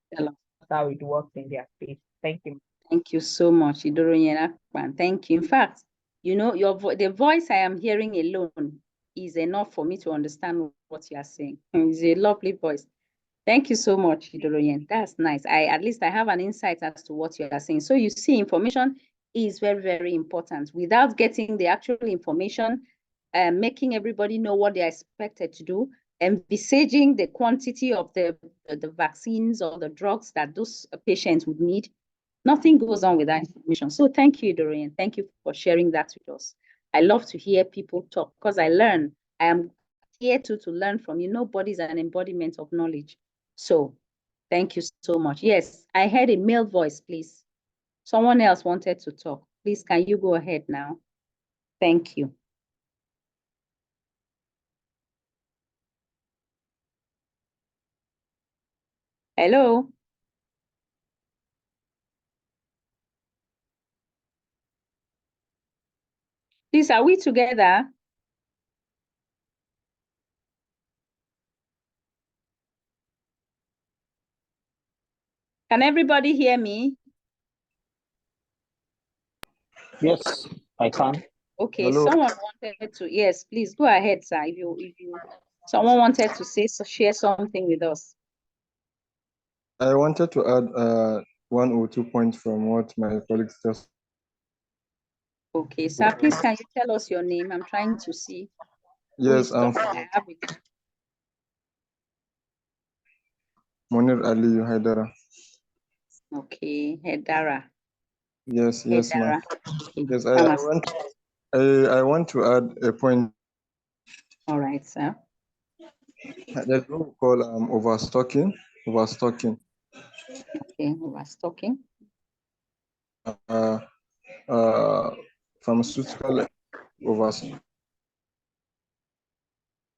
how it works in their space. Thank you. Thank you so much, Idoroyen Akpan. Thank you. In fact, you know, the voice I am hearing alone is enough for me to understand what you are saying. It's a lovely voice. Thank you so much, Idoroyen. That's nice. At least I have an insight as to what you are saying. So you see, information is very, very important. Without getting the actual information, making everybody know what they are expected to do, envisaging the quantity of the vaccines or the drugs that those patients would need, nothing goes on with that information. So thank you, Dorian. Thank you for sharing that with us. I love to hear people talk because I learn. I am here to learn from you. Nobody's an embodiment of knowledge. So thank you so much. Yes, I heard a male voice, please. Someone else wanted to talk. Please, can you go ahead now? Thank you. Hello. Please, are we together? Can everybody hear me? Yes, I can. Okay, Hello. someone wanted to, yes, please go ahead, sir. Someone wanted to share something with us. I wanted to add 1 or 2 points from what my colleagues just. Okay, sir, please can you tell us your name? I'm trying to see. Yes, I'm Monir Ali Haidara. Okay, Hedara. Yes, yes, ma'am. Okay. Yes, I want to add a point. All right, sir. There's what we call overstocking. Overstocking. Okay, overstocking. Pharmaceutical overstock.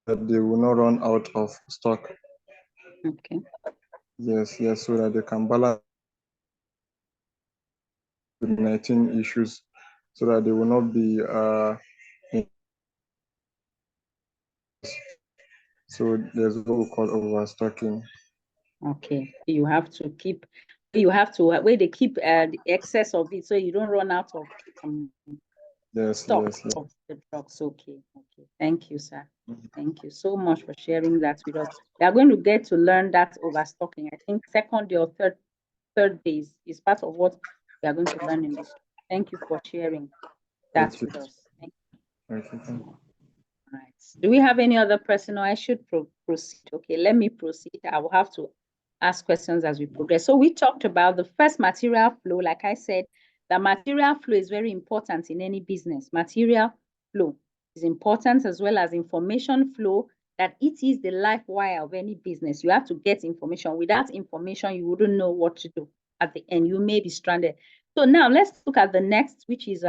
That they will not run out of stock. Okay. Yes, yes, so that they can balance COVID-19 issues, so that they will not be so there's what we call overstocking. Okay, you have to keep where they keep the excess of it so you don't run out of stock of the drugs. Okay, okay. Thank you, sir. Thank you so much for sharing that with us. We are going to get to learn that overstocking. I think second day or third days is part of what we are going to learn in this. Thank you for sharing that with us. Thank you. Right. Do we have any other person, or I should proceed? Okay, let me proceed. I will have to ask questions as we progress. So we talked about the first, material flow. Like I said, the material flow is very important in any business. Material flow is important, as well as information flow, that it is the life wire of any business. You have to get information. Without information, you wouldn't know what to do. At the end, you may be stranded. So now let's look at the next, which is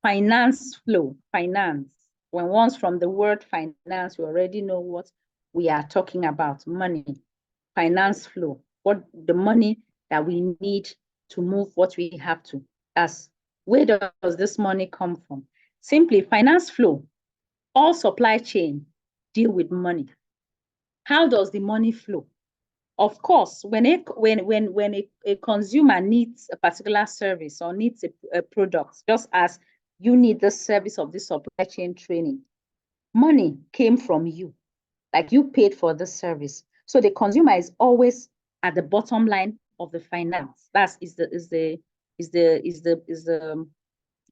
finance flow. Finance. When once from the word finance, we already know what we are talking about. Money. Finance flow. What the money that we need to move what we have to. As where does this money come from? Simply finance flow. All supply chain deal with money. How does the money flow? Of course, when a consumer needs a particular service or needs a product, just as you need the service of this supply chain training, money came from you, like you paid for the service. So the consumer is always at the bottom line of the finance. That is the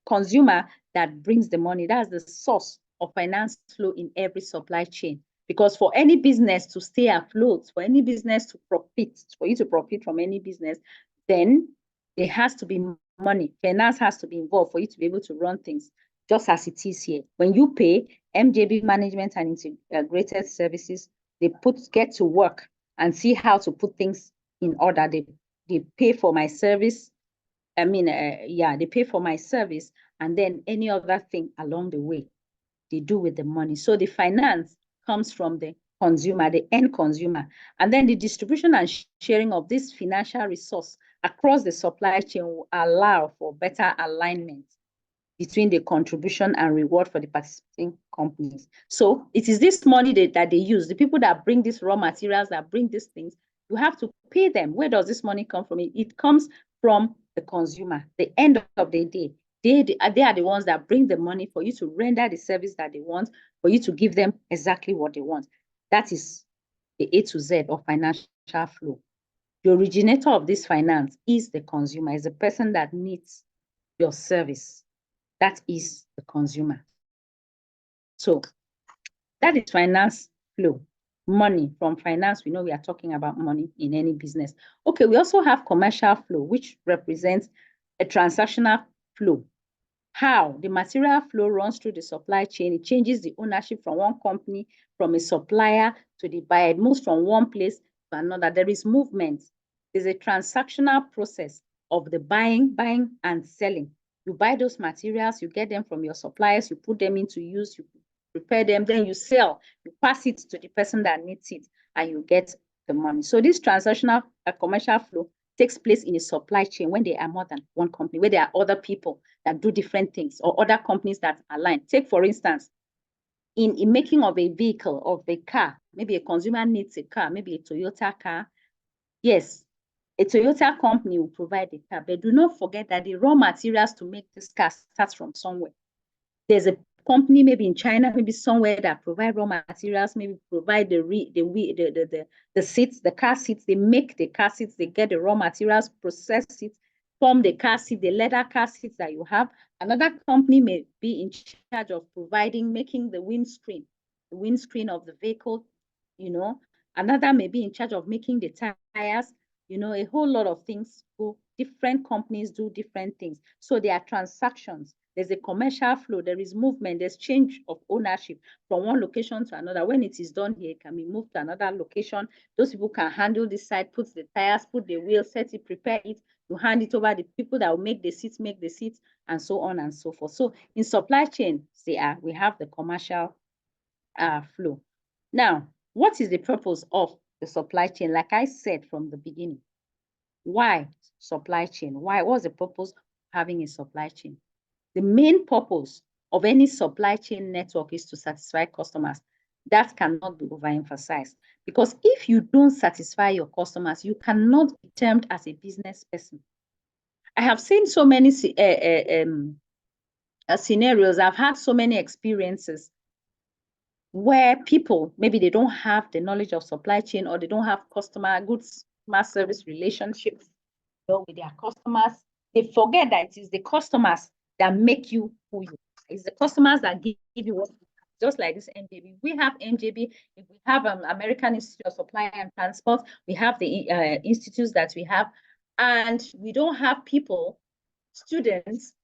consumer that brings the money. That's the source of finance flow in every supply chain. Because for any business to stay afloat, for any business to profit, for you to profit from any business, then there has to be money. Finance has to be involved for you to be able to run things, just as it is here. When you pay MJB Management and Integrated Services, they get to work and see how to put things in order. They pay for my service. They pay for my service, and then any other thing along the way they do with the money. So the finance comes from the consumer, the end consumer, and then the distribution and sharing of this financial resource across the supply chain will allow for better alignment between the contribution and reward for the participating companies. So it is this money that they use, the people that bring these raw materials, that bring these things, you have to pay them. Where does this money come from? It comes from the consumer. The end of the day, they are the ones that bring the money for you to render the service that they want, for you to give them exactly what they want. That is the A to Z of financial flow. The originator of this finance is the consumer, is the person that needs your service. That is the consumer. So that is finance flow. Money from finance, we know we are talking about money in any business. Okay, we also have commercial flow, which represents a transactional flow. How the material flow runs through the supply chain. It changes the ownership from one company, from a supplier to the buyer. It moves from one place to another. There is movement. There's a transactional process of the buying and selling. You buy those materials, you get them from your suppliers, you put them into use, you prepare them, then you sell, you pass it to the person that needs it, and you get the money. So this transactional commercial flow takes place in a supply chain when there are more than one company, where there are other people that do different things, or other companies that align. Take, for instance, in making of a vehicle, of a car, maybe a consumer needs a car, maybe a Toyota car. Yes, a Toyota company will provide the car, but do not forget that the raw materials to make this car starts from somewhere. There's a company maybe in China, maybe somewhere, that provide raw materials, maybe provide the seats, the car seats. They make the car seats, they get the raw materials, process it, form the car seat, the leather car seats that you have. Another company may be in charge of making the windscreen of the vehicle, you know. Another may be in charge of making the tires, you know. A whole lot of things go. Different companies do different things. So there are transactions. There's a commercial flow. There is movement. There's change of ownership from one location to another. When it is done here, it can be moved to another location. Those people can handle this side, put the tires, put the wheel, set it, prepare it. You hand it over. The people that will make the seats, and so on and so forth. So in supply chain, we have the commercial flow. Now, what is the purpose of the supply chain? Like I said from the beginning, why supply chain? What's the purpose of having a supply chain? The main purpose of any supply chain network is to satisfy customers. That cannot be overemphasized, because if you don't satisfy your customers, you cannot be termed as a business person. I have seen so many scenarios. I've had so many experiences where people, maybe they don't have the knowledge of supply chain, or they don't have good customer service relationships, with their customers. They forget that it is the customers that make you who you are. It's the customers that give you what you have. Just like this MJB. We have MJB, if we have American Institute of Supply and Transport, we have the institutes that we have, and we don't have students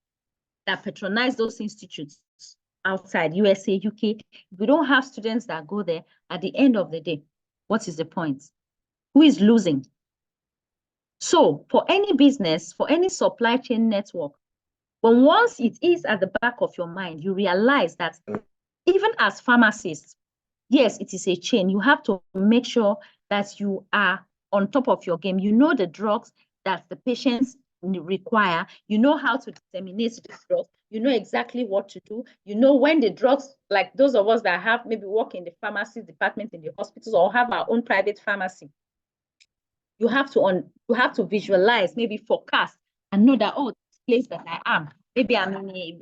that patronize those institutes outside USA, UK. We don't have students that go there. At the end of the day, what is the point? Who is losing? So for any business, for any supply chain network, but once it is at the back of your mind, you realize that even as pharmacists, yes, it is a chain. You have to make sure that you are on top of your game. You know the drugs that the patients require. You know how to disseminate these drugs. You know exactly what to do. You know when the drugs, like those of us that have maybe work in the pharmacy department in the hospitals, or have our own private pharmacy, you have to visualize, maybe forecast, and know that, oh, this place that I am, maybe I'm in a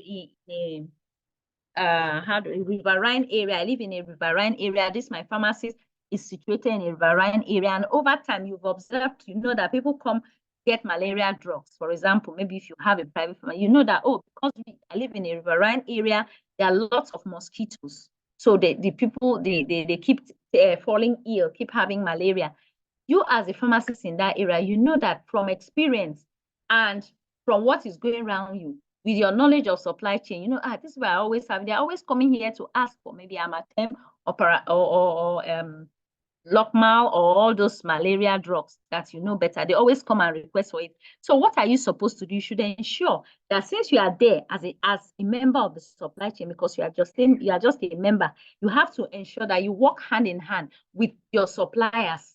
riverine area. I live in a riverine area. This my pharmacy is situated in a riverine area, and over time you've observed, you know that people come get malaria drugs. For example, maybe if you have a private pharmacy, you know that, oh, because I live in a riverine area, there are lots of mosquitoes. So the people, they keep falling ill, keep having malaria. You as a pharmacist in that area, you know that from experience and from what is going around you, with your knowledge of supply chain, you know, this is what I always have. They're always coming here to ask for maybe Amatem or Lokmal, or all those malaria drugs that you know better. They always come and request for it. So what are you supposed to do? You should ensure that since you are there as a member of the supply chain, because you are just a member, you have to ensure that you work hand in hand with your suppliers,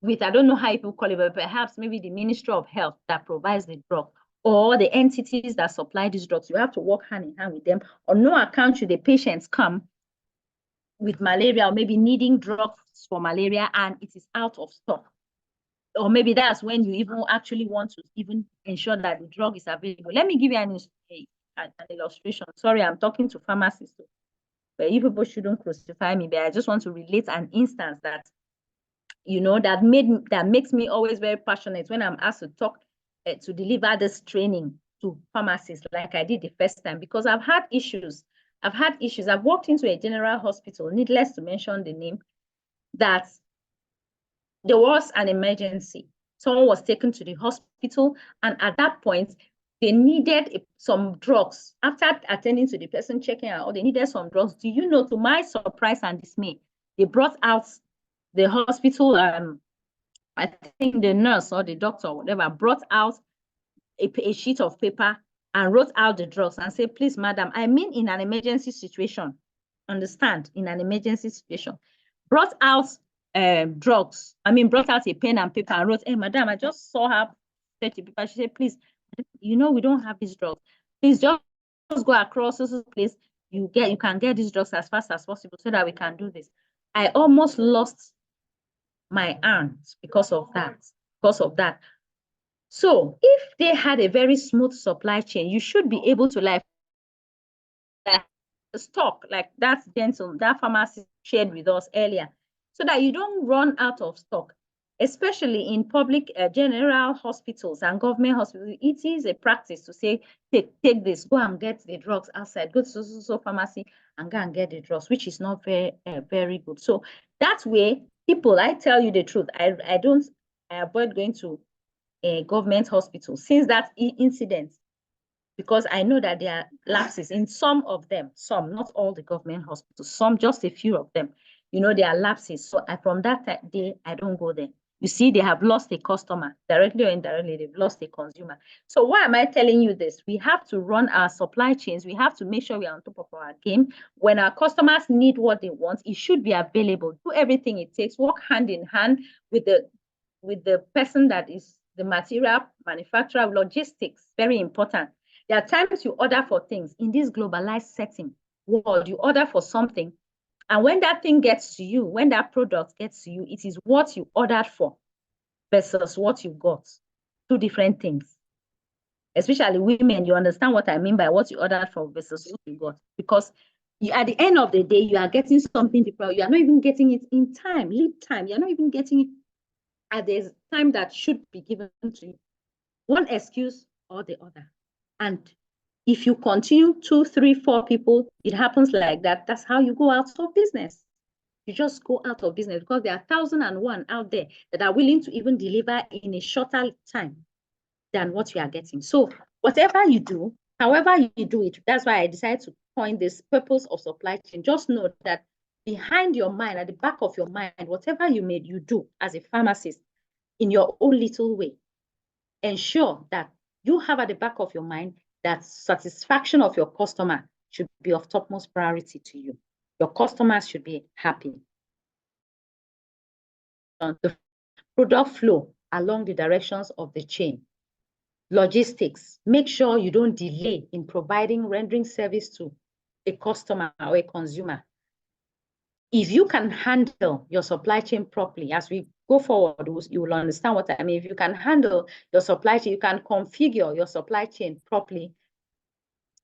with, I don't know how people call it, but perhaps maybe the Ministry of Health that provides the drug, or the entities that supply these drugs. You have to work hand in hand with them. On no account should the patients come with malaria or maybe needing drugs for malaria and it is out of stock. Or maybe that's when you even actually want to even ensure that the drug is available. Let me give you an illustration. Sorry, I'm talking to pharmacists, but you people shouldn't crucify me, but I just want to relate an instance that, you know, that makes me always very passionate when I'm asked to talk, to deliver this training to pharmacists like I did the first time, because I've had issues. I've walked into a general hospital, needless to mention the name, that there was an emergency. Someone was taken to the hospital, and at that point, they needed some drugs. After attending to the person, checking out, they needed some drugs. Do you know, to my surprise and dismay, they brought out the hospital, I think the nurse or the doctor or whatever, brought out a sheet of paper and wrote out the drugs and said, please, madam, I mean in an emergency situation, understand, in an emergency situation, brought out drugs. Brought out a pen and paper and wrote, hey, madam, I just saw her fetch a paper. She said, please, you know, we don't have these drugs. Please just go across this place. You can get these drugs as fast as possible so that we can do this. I almost lost my aunt because of that. So if they had a very smooth supply chain, you should be able to like stock, like that pharmacist shared with us earlier, so that you don't run out of stock, especially in public general hospitals and government hospitals. It is a practice to say, take this, go and get the drugs outside, go to so pharmacy and go and get the drugs, which is not very good. So that way, people, I tell you the truth, I avoid going to a government hospital since that incident, because I know that there are lapses in some of them, not all the government hospitals, some, just a few of them, you know, there are lapses. So from that day, I don't go there. You see, they have lost a customer, directly or indirectly, they've lost a consumer. So why am I telling you this? We have to run our supply chains. We have to make sure we are on top of our game. When our customers need what they want, it should be available. Do everything it takes, work hand in hand with the person that is the material manufacturer. Logistics, very important. There are times you order for things in this globalized setting world, you order for something, and when that thing gets to you, when that product gets to you, it is what you ordered for versus what you got. Two different things. Especially women, you understand what I mean by what you ordered for versus what you got. Because at the end of the day, you are getting something different. You are not even getting it in time, lead time. You're not even getting it at the time that should be given to you. One excuse or the other. And if you continue 2, 3, 4 people, it happens like that. That's how you go out of business. You just go out of business because there are 1,001 out there that are willing to even deliver in a shorter time than what you are getting. So whatever you do, however you do it, that's why I decided to coin this purpose of supply chain. Just know that behind your mind, at the back of your mind, whatever you do as a pharmacist in your own little way, ensure that you have at the back of your mind that satisfaction of your customer should be of topmost priority to you. Your customers should be happy. The product flow along the directions of the chain. Logistics, make sure you don't delay in rendering service to a customer or a consumer. If you can handle your supply chain properly, as we go forward, you will understand what I mean. If you can handle your supply chain, you can configure your supply chain properly.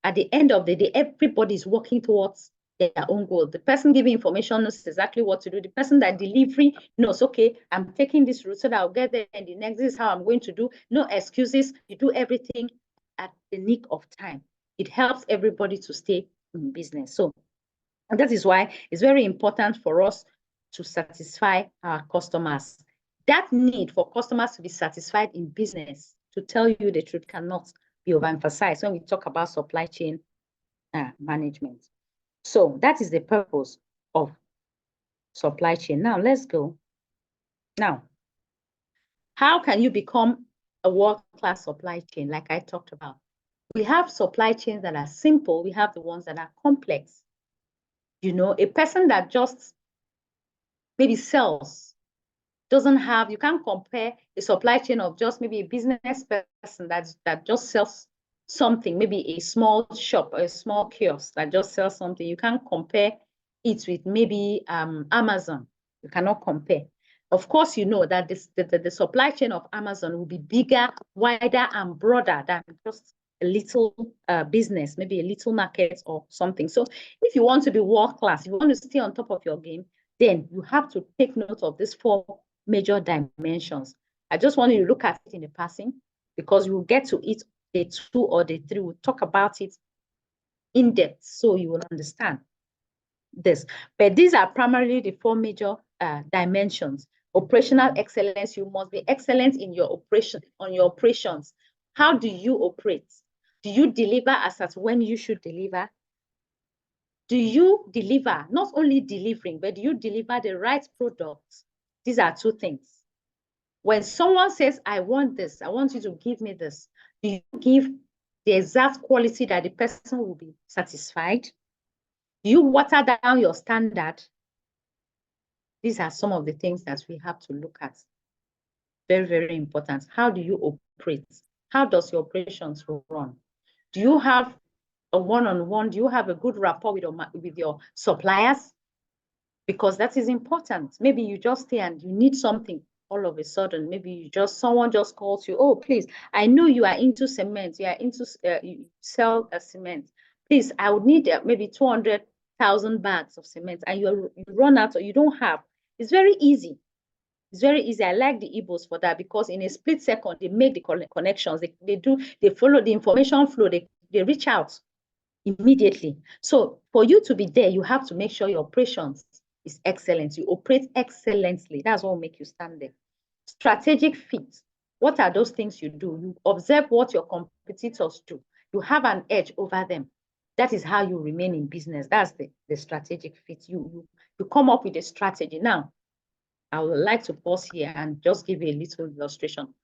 At the end of the day, everybody is working towards their own goal. The person giving information knows exactly what to do. The person that delivery knows, okay, I'm taking this route so that I'll get there, and the next, this is how I'm going to do. No excuses. You do everything at the nick of time. It helps everybody to stay in business. So that is why it's very important for us to satisfy our customers. That need for customers to be satisfied in business, to tell you the truth, cannot be overemphasized when we talk about supply chain management. So that is the purpose of supply chain. Now let's go. Now, how can you become a world-class supply chain like I talked about? We have supply chains that are simple. We have the ones that are complex. You know, a person that just maybe sells doesn't have, you can't compare a supply chain of just maybe a business person that just sells something, maybe a small shop or a small kiosk that just sells something. You can't compare it with maybe Amazon. You cannot compare. Of course, you know that the supply chain of Amazon will be bigger, wider, and broader than just a little business, maybe a little market or something. So if you want to be world class, if you want to stay on top of your game, then you have to take note of these 4 major dimensions. I just want you to look at it in the passing, because you will get to it day 2 or day 3. We'll talk about it in depth so you will understand this. But these are primarily the 4 major dimensions. Operational excellence, you must be excellent in your operations. How do you operate? Do you deliver as at when you should deliver? Do you deliver, not only delivering, but do you deliver the right product? These are 2 things. When someone says, I want this, I want you to give me this, do you give the exact quality that the person will be satisfied? Do you water down your standard? These are some of the things that we have to look at. Very, very important. How do you operate? How does your operations run? Do you have a one-on-one? Do you have a good rapport with your suppliers? Because that is important. Maybe you just stay and you need something all of a sudden. Maybe someone just calls you, oh, please, I know you are into cement. You are into, you sell cement. Please, I would need maybe 200,000 bags of cement, and you run out or you don't have. It's very easy. It's very easy. I like the Igbos for that, because in a split second, they make the connections. They follow the information flow. They reach out immediately. So for you to be there, you have to make sure your operations is excellent. You operate excellently. That's what will make you stand there. Strategic fit. What are those things you do? You observe what your competitors do. You have an edge over them. That is how you remain in business. That's the strategic fit. You come up with a strategy. Now, I would like to pause here and just give you a little illustration.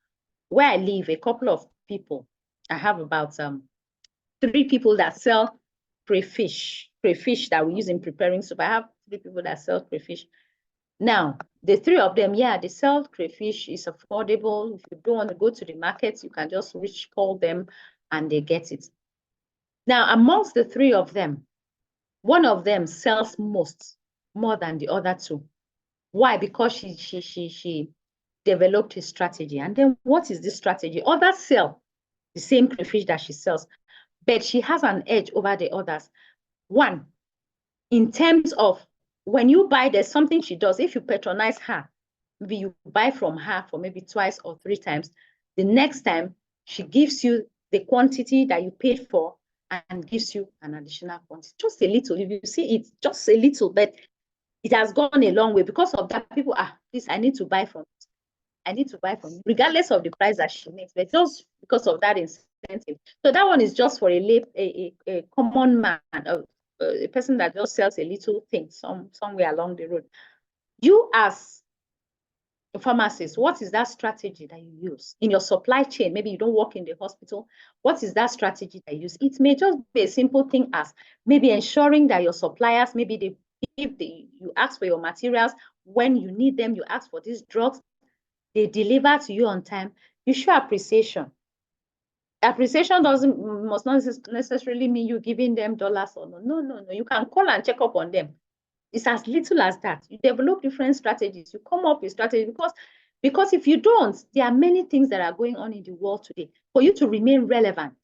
Where I live, a couple of people, I have about 3 people that sell crayfish that we use in preparing soup. I have 3 people that sell crayfish. Now, the 3 of them, yeah, they sell crayfish. It's affordable. If you don't want to go to the market, you can just call them and they get it. Now, amongst the 3 of them, one of them sells more than the other 2. Why? Because she developed a strategy. And then what is this strategy? Others sell the same crayfish that she sells, but she has an edge over the others. 1, in terms of when you buy, there's something she does. If you patronize her, maybe you buy from her for maybe 2 or 3 times, the next time she gives you the quantity that you paid for and gives you an additional quantity. Just a little. If you see it, just a little, but it has gone a long way. Because of that, people please, I need to buy from it. I need to buy from you, regardless of the price that she makes, but just because of that incentive. So that one is just for a common man, a person that just sells a little thing somewhere along the road. You as a pharmacist, what is that strategy that you use in your supply chain? Maybe you don't work in the hospital. What is that strategy that you use? It may just be a simple thing as maybe ensuring that your suppliers, maybe you ask for your materials when you need them, you ask for these drugs, they deliver to you on time, you show appreciation. Appreciation must not necessarily mean you giving them dollars or no. You can call and check up on them. It's as little as that. You develop different strategies. You come up with strategies because if you don't, there are many things that are going on in the world today. For you to remain relevant,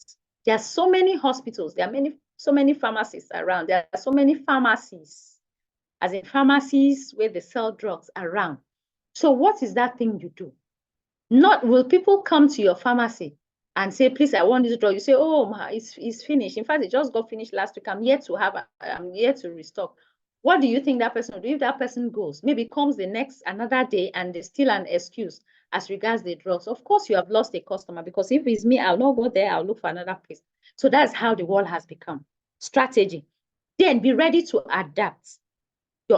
there are so many hospitals, there are so many pharmacists around, there are so many pharmacies, as in pharmacies where they sell drugs around. So what is that thing you do? Not will people come to your pharmacy and say, please, I want this drug. You say, oh, it's finished. In fact, it just got finished last week. I'm here to restock. What do you think that person will do? If that person goes, maybe comes another day and there's still an excuse as regards the drugs, of course you have lost a customer, because if it's me, I'll not go there, I'll look for another place. So that's how the world has become. Strategy. Then be ready to adapt.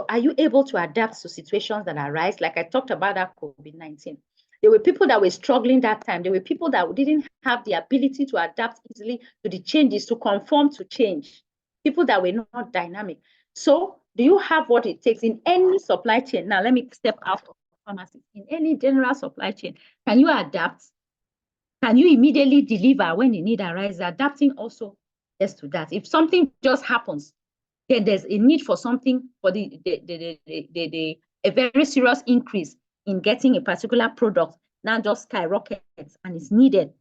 Are you able to adapt to situations that arise? Like I talked about that COVID-19. There were people that were struggling that time. There were people that didn't have the ability to adapt easily to the changes, to conform to change. People that were not dynamic. So do you have what it takes in any supply chain? Now, let me step out of pharmacist, in any general supply chain, can you adapt? Can you immediately deliver when the need arises? Adapting also is to that. If something just happens, then there's a need for something for a very serious increase in getting a particular product now just skyrockets and it's needed.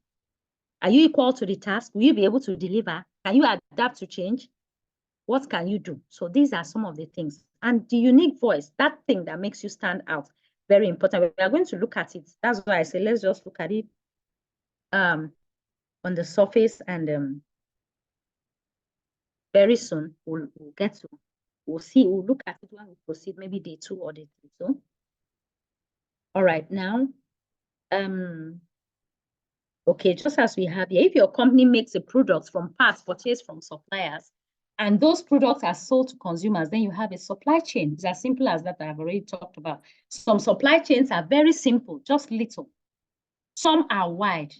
Are you equal to the task? Will you be able to deliver? Can you adapt to change? What can you do? So these are some of the things. And the unique voice, that thing that makes you stand out, very important. We are going to look at it. That's why I say, let's just look at it on the surface, and very soon we'll get to, we'll look at it when we proceed, maybe day 2 or day 3. So, all right, now, okay, just as we have here, if your company makes a product from parts purchased from suppliers, and those products are sold to consumers, then you have a supply chain. It's as simple as that. I've already talked about. Some supply chains are very simple, just little. Some are wide.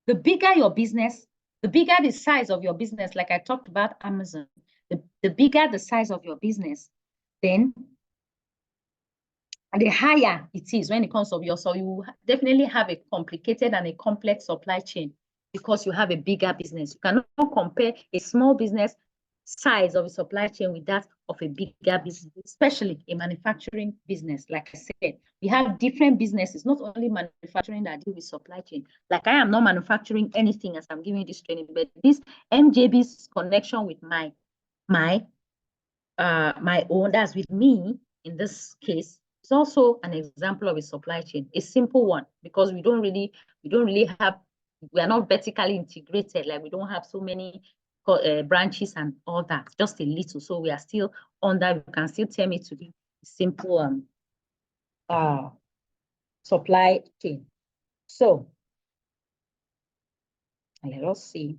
The bigger your business, the bigger the size of your business, like I talked about Amazon, the bigger the size of your business, then the higher it is when it comes to so you definitely have a complicated and a complex supply chain because you have a bigger business. You cannot compare a small business size of a supply chain with that of a bigger business, especially a manufacturing business. Like I said, we have different businesses, not only manufacturing that deal with supply chain. Like I am not manufacturing anything as I'm giving this training, but this MJB's connection with my own, that's with me in this case, it's also an example of a supply chain, a simple one, because we don't really have, we are not vertically integrated, like we don't have so many branches and all that, just a little. So we are still under, you can still tell me to be simple supply chain. So let us see.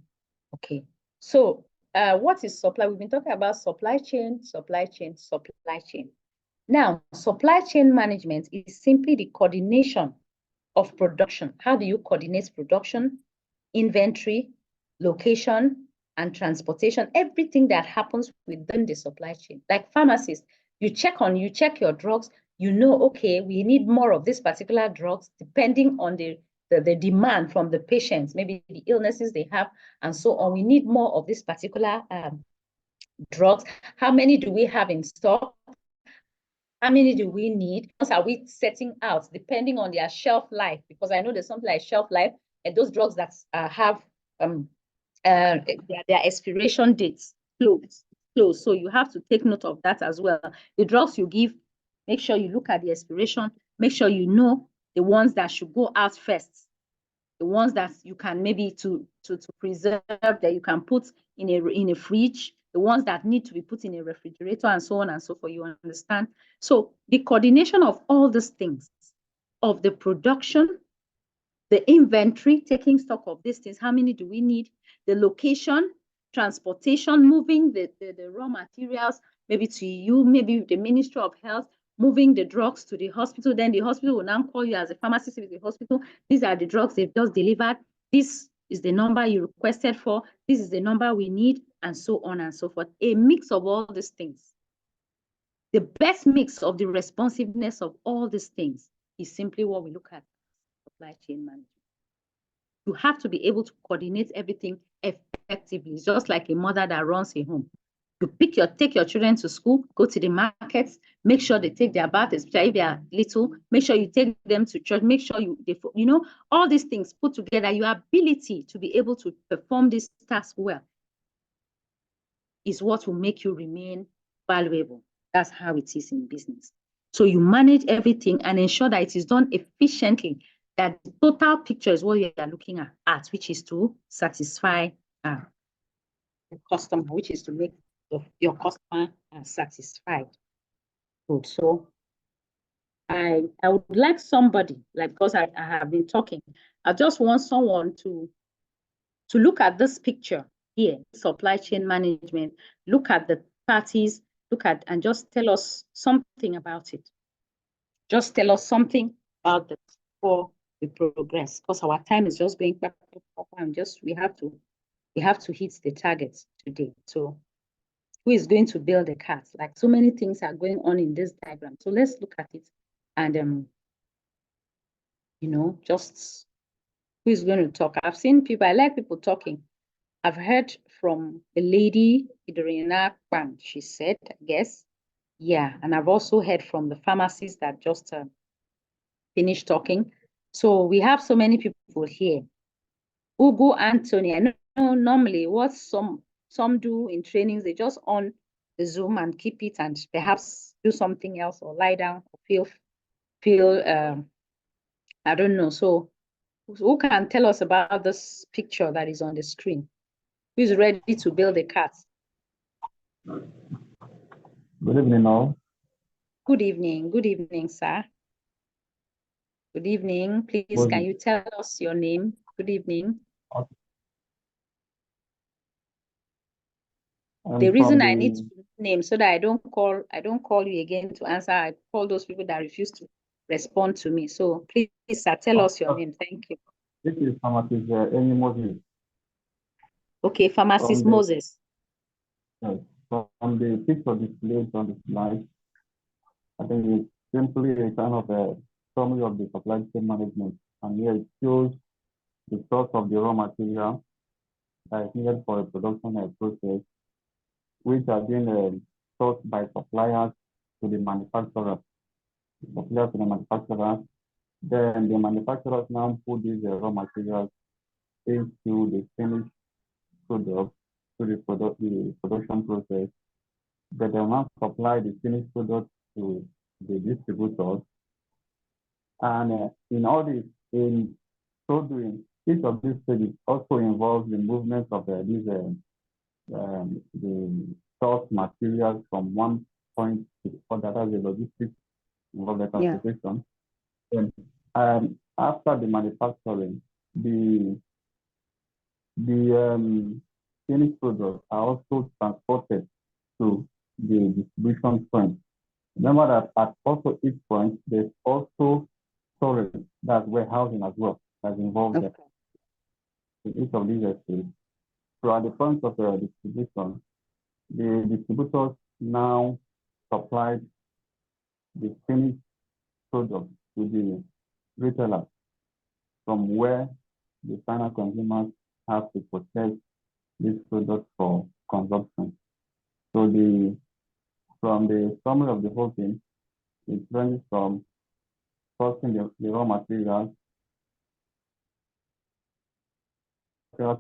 Okay, so what is supply? We've been talking about supply chain, supply chain, supply chain. Now, supply chain management is simply the coordination of production. How do you coordinate production, inventory, location, and transportation? Everything that happens within the supply chain. Like pharmacists, you check your drugs, you know, okay, we need more of this particular drugs depending on the demand from the patients, maybe the illnesses they have, and so on. We need more of this particular drugs. How many do we have in stock? How many do we need? What are we setting out depending on their shelf life? Because I know there's something like shelf life, and those drugs that have their expiration dates close. So you have to take note of that as well. The drugs you give, make sure you look at the expiration. Make sure you know the ones that should go out first. The ones that you can maybe to preserve, that you can put in a fridge, the ones that need to be put in a refrigerator, and so on and so forth, you understand? So the coordination of all these things, of the production, the inventory, taking stock of these things, how many do we need, the location, transportation, moving the raw materials, maybe to you, maybe the Ministry of Health, moving the drugs to the hospital, then the hospital will now call you as a pharmacist with the hospital. These are the drugs they've just delivered. This is the number you requested for. This is the number we need, and so on and so forth. A mix of all these things. The best mix of the responsiveness of all these things is simply what we look at supply chain management. You have to be able to coordinate everything effectively. It's just like a mother that runs a home. You take your children to school, go to the markets, make sure they take their bath, especially if they are little. Make sure you take them to church. Make sure you know, all these things put together, your ability to be able to perform this task well is what will make you remain valuable. That's how it is in business. So you manage everything and ensure that it is done efficiently, that the total picture is what you are looking at, which is to satisfy the customer, which is to make your customer satisfied. Good. So I would like somebody, like, because I have been talking, I just want someone to look at this picture here, supply chain management, look at the parties, look at, and just tell us something about it. Just tell us something about it before we progress, because our time is just going back and we have to hit the targets today. So who is going to build a car? Like, so many things are going on in this diagram. So let's look at it and just who is going to talk? I've seen people, I like people talking. I've heard from a lady, Idrina Kwan, she said, I guess. Yeah, and I've also heard from the pharmacist that just finished talking. So we have so many people here. Ugo Anthony, I know normally what some do in trainings, they just on the Zoom and keep it and perhaps do something else or lie down or feel I don't know. So who can tell us about this picture that is on the screen? Who is ready to build a cat? Good evening, all. Good evening, sir. Good evening. Please, can you tell us your name? Good evening. The reason I need to name so that I don't call you again to answer. I call those people that refuse to respond to me. So please, sir, tell us your name. Thank you. This is Pharmacist Amy Moses. Okay, Pharmacist Moses. Yes, from the picture displayed on the slide, I think it's simply a kind of a summary of the supply chain management. And here it shows the source of the raw material that is needed for a production process, which are being sourced by suppliers to the manufacturers. Suppliers to the manufacturers. Then the manufacturers now put these raw materials into the finished product, to the production process. But they will now supply the finished product to the distributors. And in all this, in so doing, each of these stages also involves the movement of the source materials from one point to the other, that's the logistics involved the transportation. And after the manufacturing, the finished products are also transported to the distribution point. Remember that at also each point, there's also storage, that's warehousing as well, that's involved in each of these stages. So at the point of distribution, the distributors now supply the finished product to the retailer, from where the final consumers have to purchase this product for consumption. So from the summary of the whole thing, it ranges from sourcing the raw materials,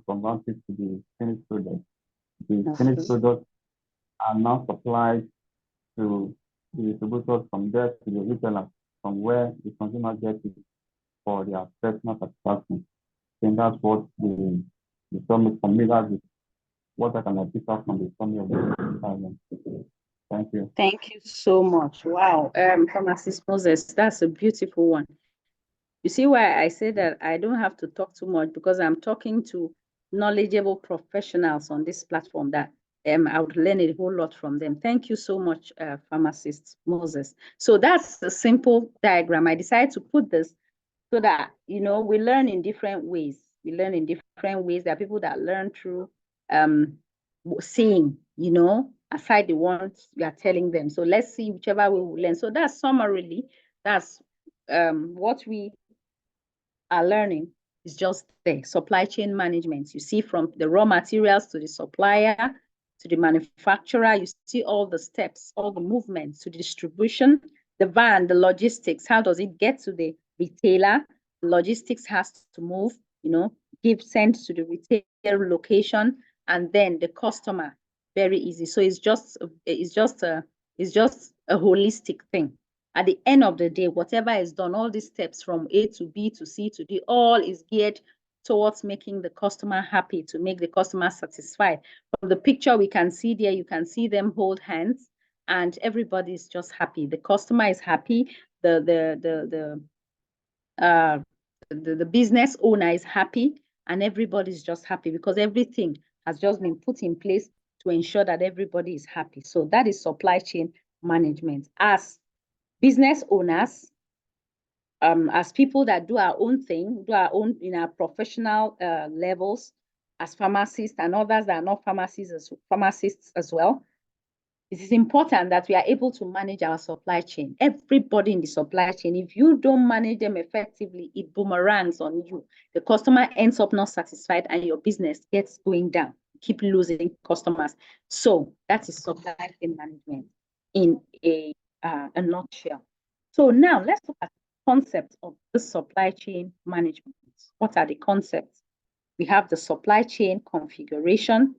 converted to the finished product. The finished products are now supplied to the distributors, from there to the retailer, from where the consumer gets it for their personal satisfaction. And that's what the summary from me, that's what I can pick up from the summary of the Thank you. Thank you so much. Wow. Pharmacist Moses, that's a beautiful one. You see why I say that I don't have to talk too much, because I'm talking to knowledgeable professionals on this platform that I would learn a whole lot from them. Thank you so much, Pharmacist Moses. So that's a simple diagram. I decided to put this so that, we learn in different ways. We learn in different ways. There are people that learn through seeing, aside the ones we are telling them. So let's see whichever way we learn. So that's summarily, that's what we are learning is just the supply chain management. You see, from the raw materials to the supplier, to the manufacturer, you see all the steps, all the movements to the distribution, the van, the logistics, how does it get to the retailer? The logistics has to move, give sent to the retail location, and then the customer, very easy. So it's just a holistic thing. At the end of the day, whatever is done, all these steps from A to B to C to D, all is geared towards making the customer happy, to make the customer satisfied. From the picture we can see there, you can see them hold hands, and everybody is just happy. The customer is happy. The business owner is happy, and everybody's just happy, because everything has just been put in place to ensure that everybody is happy. So that is supply chain management. As business owners, as people that do our own thing, in our professional levels, as pharmacists and others that are not pharmacists as well, it is important that we are able to manage our supply chain. Everybody in the supply chain, if you don't manage them effectively, it boomerangs on you. The customer ends up not satisfied and your business gets going down. Keep losing customers. So that is supply chain management in a nutshell. So now let's look at the concepts of the supply chain management. What are the concepts? We have the supply chain configuration,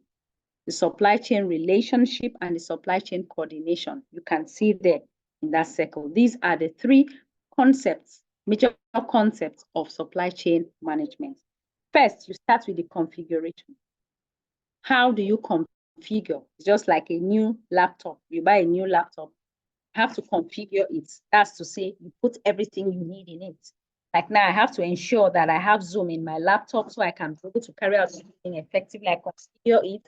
the supply chain relationship, and the supply chain coordination. You can see there in that circle. These are the three concepts, major concepts of supply chain management. First, you start with the configuration. How do you configure? It's just like a new laptop. You buy a new laptop, you have to configure it. That's to say, you put everything you need in it. Like now, I have to ensure that I have Zoom in my laptop so I can be able to carry out everything effectively. I configure it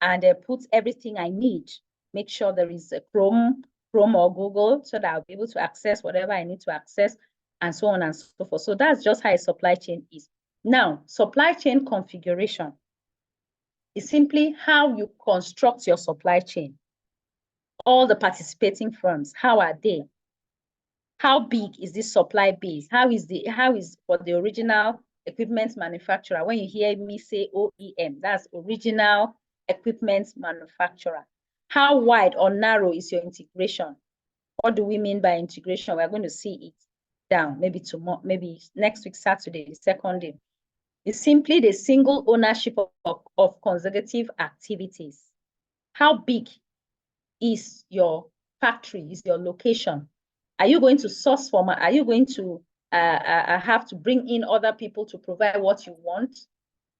and put everything I need. Make sure there is a Chrome or Google so that I'll be able to access whatever I need to access and so on and so forth. So that's just how a supply chain is. Now, supply chain configuration is simply how you construct your supply chain. All the participating firms, how are they? How big is this supply base? How is for the original equipment manufacturer? When you hear me say OEM, that's original equipment manufacturer. How wide or narrow is your integration? What do we mean by integration? We're going to see it down, maybe tomorrow, maybe next week, Saturday, the second day. It's simply the single ownership of consecutive activities. How big is your factory, is your location? Are you going to source from? Are you going to have to bring in other people to provide what you want?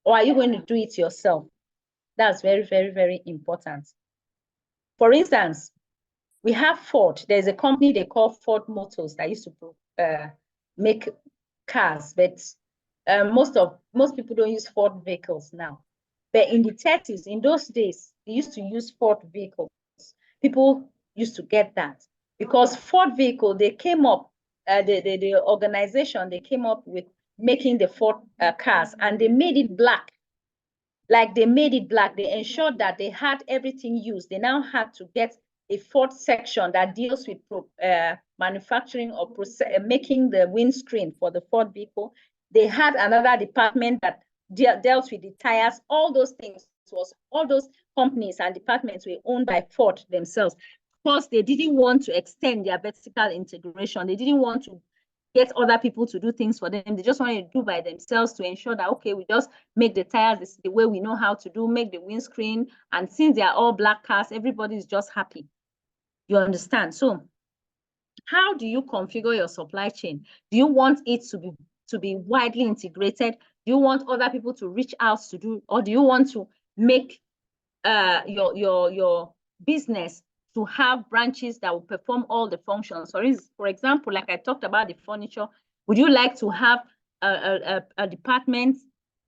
Or are you going to do it yourself? That's very, very, very important. For instance, we have Ford. There's a company they call Ford Motors that used to make cars, but most people don't use Ford vehicles now. But in the 30s, in those days, they used to use Ford vehicles. People used to get that because Ford vehicle, they came up, the organization, they came up with making the Ford cars, and they made it black. Like they made it black. They ensured that they had everything used. They now had to get a Ford section that deals with manufacturing or making the windscreen for the Ford vehicle. They had another department that dealt with the tires. All those things all those companies and departments were owned by Ford themselves. Of course, they didn't want to extend their vertical integration. They didn't want to get other people to do things for them. They just wanted to do by themselves to ensure that, okay, we just make the tires the way we know how to do, make the windscreen. And since they are all black cars, everybody is just happy. You understand? So how do you configure your supply chain? Do you want it to be widely integrated? Do you want other people to reach out to do, or do you want to make your business to have branches that will perform all the functions? For example, like I talked about the furniture, would you like to have a department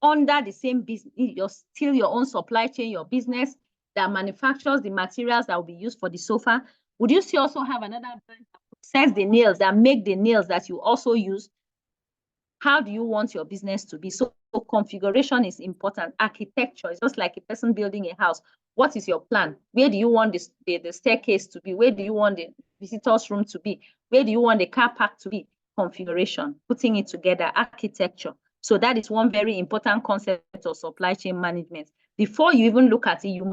under the same business, still your own supply chain, your business that manufactures the materials that will be used for the sofa? Would you still also have another branch that process the nails, that make the nails that you also use? How do you want your business to be? So configuration is important. Architecture is just like a person building a house. What is your plan? Where do you want the staircase to be? Where do you want the visitors room to be? Where do you want the car park to be? Configuration, putting it together, architecture. So that is one very important concept of supply chain management. Before you even look at it, you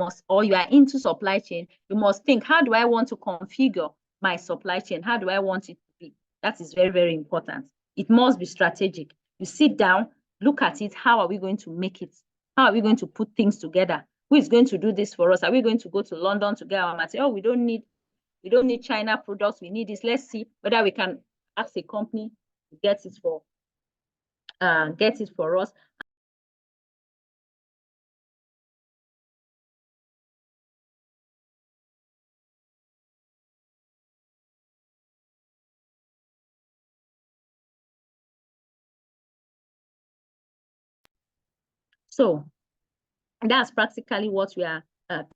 are into supply chain, you must think, how do I want to configure my supply chain? How do I want it to be? That is very, very important. It must be strategic. You sit down, look at it. How are we going to make it? How are we going to put things together? Who is going to do this for us? Are we going to go to London to get our material? Oh, we don't need China products. We need this. Let's see whether we can ask a company to get it for us. So that's practically what we are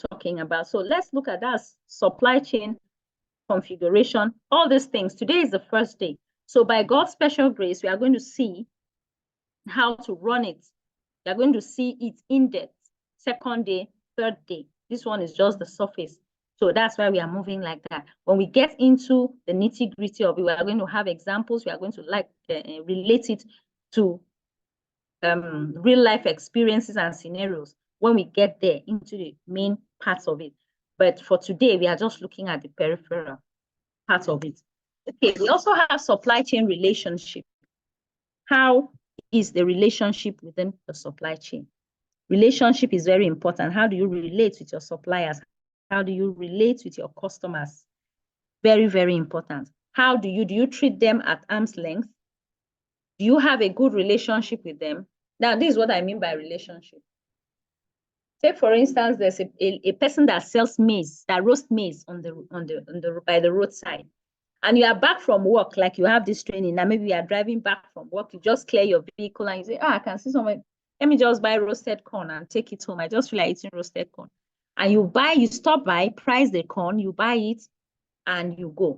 talking about. So let's look at that supply chain configuration, all these things. Today is the first day. So by God's special grace, we are going to see how to run it. We are going to see it in depth, second day, third day. This one is just the surface. So that's why we are moving like that. When we get into the nitty-gritty of it, we are going to have examples. We are going to relate it to real life experiences and scenarios when we get there into the main parts of it. But for today, we are just looking at the peripheral part of it. Okay, we also have supply chain relationship. How is the relationship within the supply chain? Relationship is very important. How do you relate with your suppliers? How do you relate with your customers? Very, very important. How do you treat them at arm's length? Do you have a good relationship with them? Now, this is what I mean by relationship. Say, for instance, there's a person that sells maize, that roasts maize by the roadside, and you are back from work, like you have this training. Now, maybe you are driving back from work, you just clear your vehicle and you say, I can see someone. Let me just buy roasted corn and take it home. I just feel like eating roasted corn. And you stop by, price the corn, you buy it, and you go.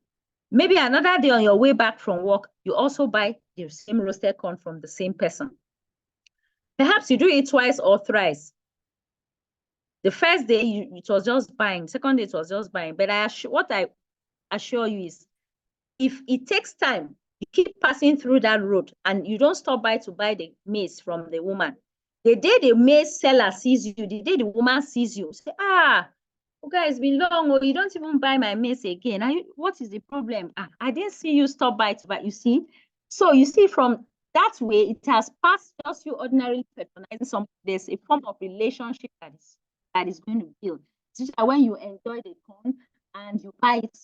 Maybe another day on your way back from work, you also buy the same roasted corn from the same person. Perhaps you do it twice or thrice. The first day, it was just buying. Second day, it was just buying. But what I assure you is, if it takes time, you keep passing through that road and you don't stop by to buy the maize from the woman. The day the maize seller sees you, the day the woman sees you, say, okay, it's been long, or you don't even buy my maize again. What is the problem? I didn't see you stop by to buy, you see? So you see, from that way, it has passed just you ordinarily patronizing somebody. There's a form of relationship that is going to build. It's just when you enjoy the corn and you buy it,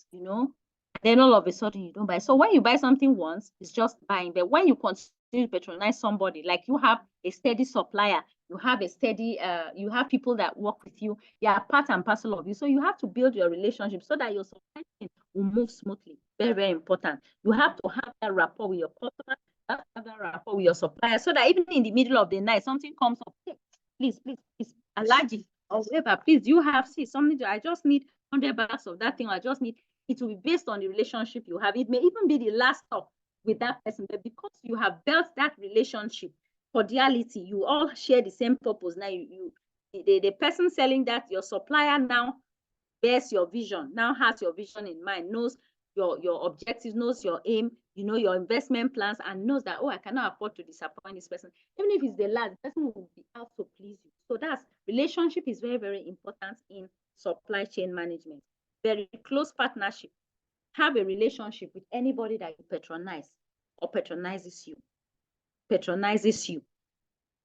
then all of a sudden you don't buy. So when you buy something once, it's just buying. But when you continue to patronize somebody, like you have a steady supplier, you have a steady, you have people that work with you, they are part and parcel of you. So you have to build your relationship so that your supply chain will move smoothly. Very, very important. You have to have that rapport with your customer, have that rapport with your supplier, so that even in the middle of the night, something comes up. Hey, please, allergy or whatever, please, you have something. I just need 100 bags of that thing. I just need. It will be based on the relationship you have. It may even be the last stop with that person, but because you have built that relationship, cordiality, you all share the same purpose. Now, the person selling that, your supplier now bears your vision, now has your vision in mind, knows your objectives, knows your aim, your investment plans, and knows that, I cannot afford to disappoint this person. Even if it's the last, the person will be out to please you. So that's relationship is very, very important in supply chain management. Very close partnership. Have a relationship with anybody that you patronize or patronizes you.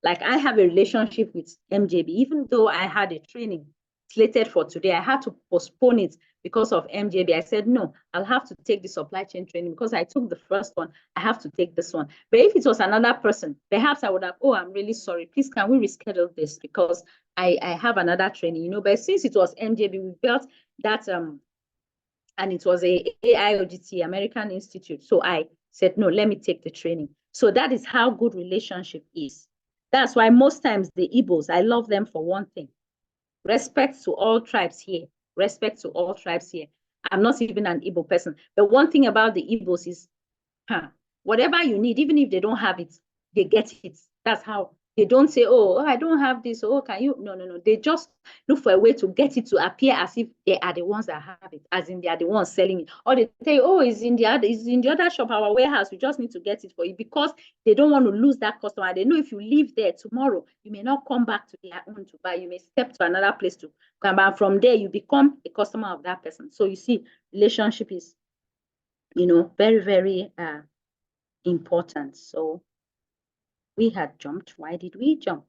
Like I have a relationship with MJB, even though I had a training slated for today, I had to postpone it because of MJB. I said, no, I'll have to take the supply chain training because I took the first one. I have to take this one. But if it was another person, perhaps I would have, I'm really sorry. Please, can we reschedule this? Because I have another training, But since it was MJB, we built that, and it was a AIOGT, American Institute. So I said, no, let me take the training. So that is how good relationship is. That's why most times the Igbos, I love them for one thing. Respect to all tribes here. Respect to all tribes here. I'm not even an Igbo person. But one thing about the Igbos is, whatever you need, even if they don't have it, they get it. That's how. They don't say, I don't have this. Can you? No. They just look for a way to get it to appear as if they are the ones that have it, as in they are the ones selling it. Or they say, it's in the other shop, our warehouse. We just need to get it for you, because they don't want to lose that customer. They know if you leave there tomorrow, you may not come back to their own to buy. You may step to another place to come back. From there, you become a customer of that person. So you see, relationship is, very, very important. So we had jumped. Why did we jump?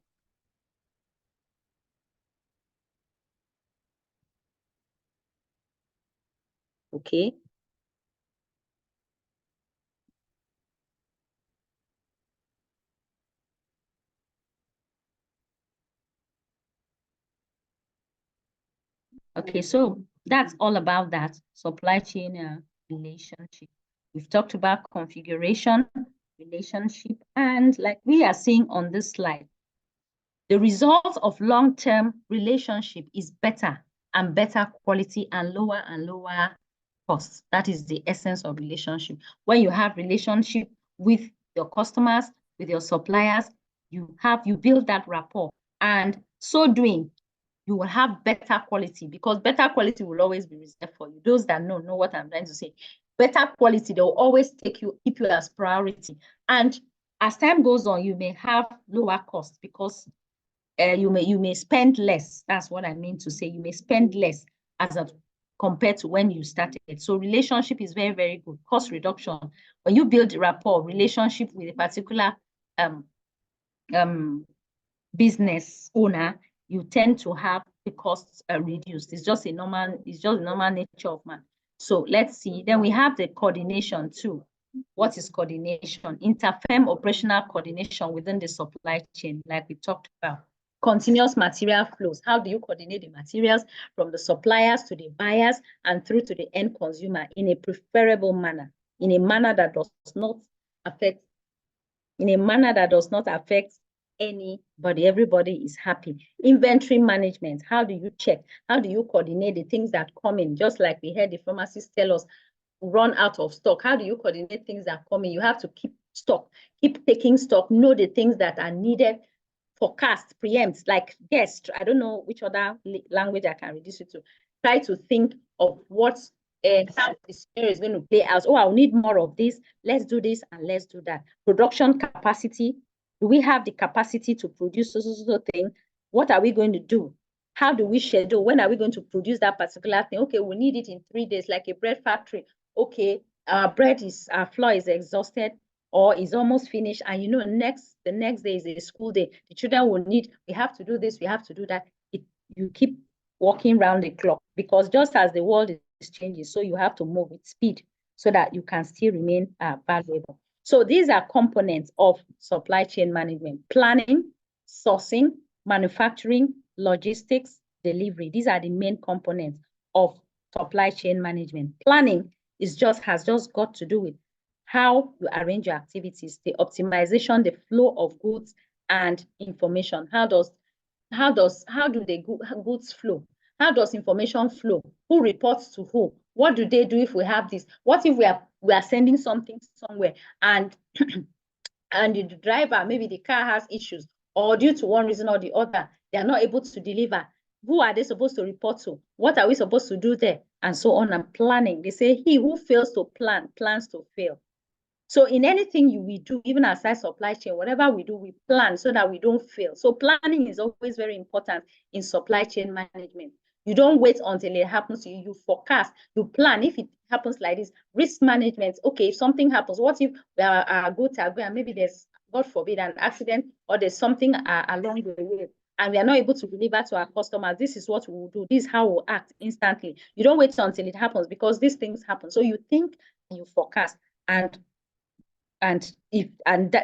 Okay. Okay, so that's all about that supply chain relationship. We've talked about configuration, relationship, and like we are seeing on this slide, the result of long-term relationship is better and better quality and lower costs. That is the essence of relationship. When you have relationship with your customers, with your suppliers, you build that rapport, and so doing, you will have better quality, because better quality will always be reserved for you. Those that know what I'm trying to say. Better quality, they'll always keep you as priority. And as time goes on, you may have lower costs because you may spend less. That's what I mean to say. You may spend less compared to when you started. So relationship is very, very good. Cost reduction. When you build rapport, relationship with a particular business owner, you tend to have the costs reduced. It's just a normal nature of man. So let's see. Then we have the coordination too. What is coordination? Interfirm operational coordination within the supply chain, like we talked about. Continuous material flows. How do you coordinate the materials from the suppliers to the buyers and through to the end consumer in a preferable manner, in a manner that does not affect anybody? Everybody is happy. Inventory management. How do you check? How do you coordinate the things that come in? Just like we heard the pharmacists tell us, run out of stock. How do you coordinate things that come in? You have to keep stock, keep taking stock, know the things that are needed, forecast, preempt, like guest. I don't know which other language I can reduce it to. Try to think of what how this scenario is going to play out. Oh, I'll need more of this. Let's do this and let's do that. Production capacity. Do we have the capacity to produce so thing? What are we going to do? How do we schedule? When are we going to produce that particular thing? Okay, we need it in 3 days, like a bread factory. Okay, our flour is exhausted or is almost finished, and the next day is a school day. The children will need, we have to do this, we have to do that. You keep walking around the clock, because just as the world is changing, so you have to move with speed so that you can still remain valuable. So these are components of supply chain management: planning, sourcing, manufacturing, logistics, delivery. These are the main components of supply chain management. Planning has just got to do with how you arrange your activities, the optimization, the flow of goods and information. How do the goods flow? How does information flow? Who reports to who? What do they do if we have this? What if we are sending something somewhere and and the driver, maybe the car has issues, or due to one reason or the other, they are not able to deliver? Who are they supposed to report to? What are we supposed to do there? And so on. And planning. They say he who fails to plan plans to fail. So in anything we do, even aside supply chain, whatever we do, we plan so that we don't fail. So planning is always very important in supply chain management. You don't wait until it happens to you. You forecast, you plan. If it happens like this, risk management. Okay, if something happens, what if our goods are going and maybe there's, God forbid, an accident, or there's something along the way and we are not able to deliver to our customers? This is what we will do. This is how we'll act instantly. You don't wait until it happens, because these things happen. So you think and you forecast,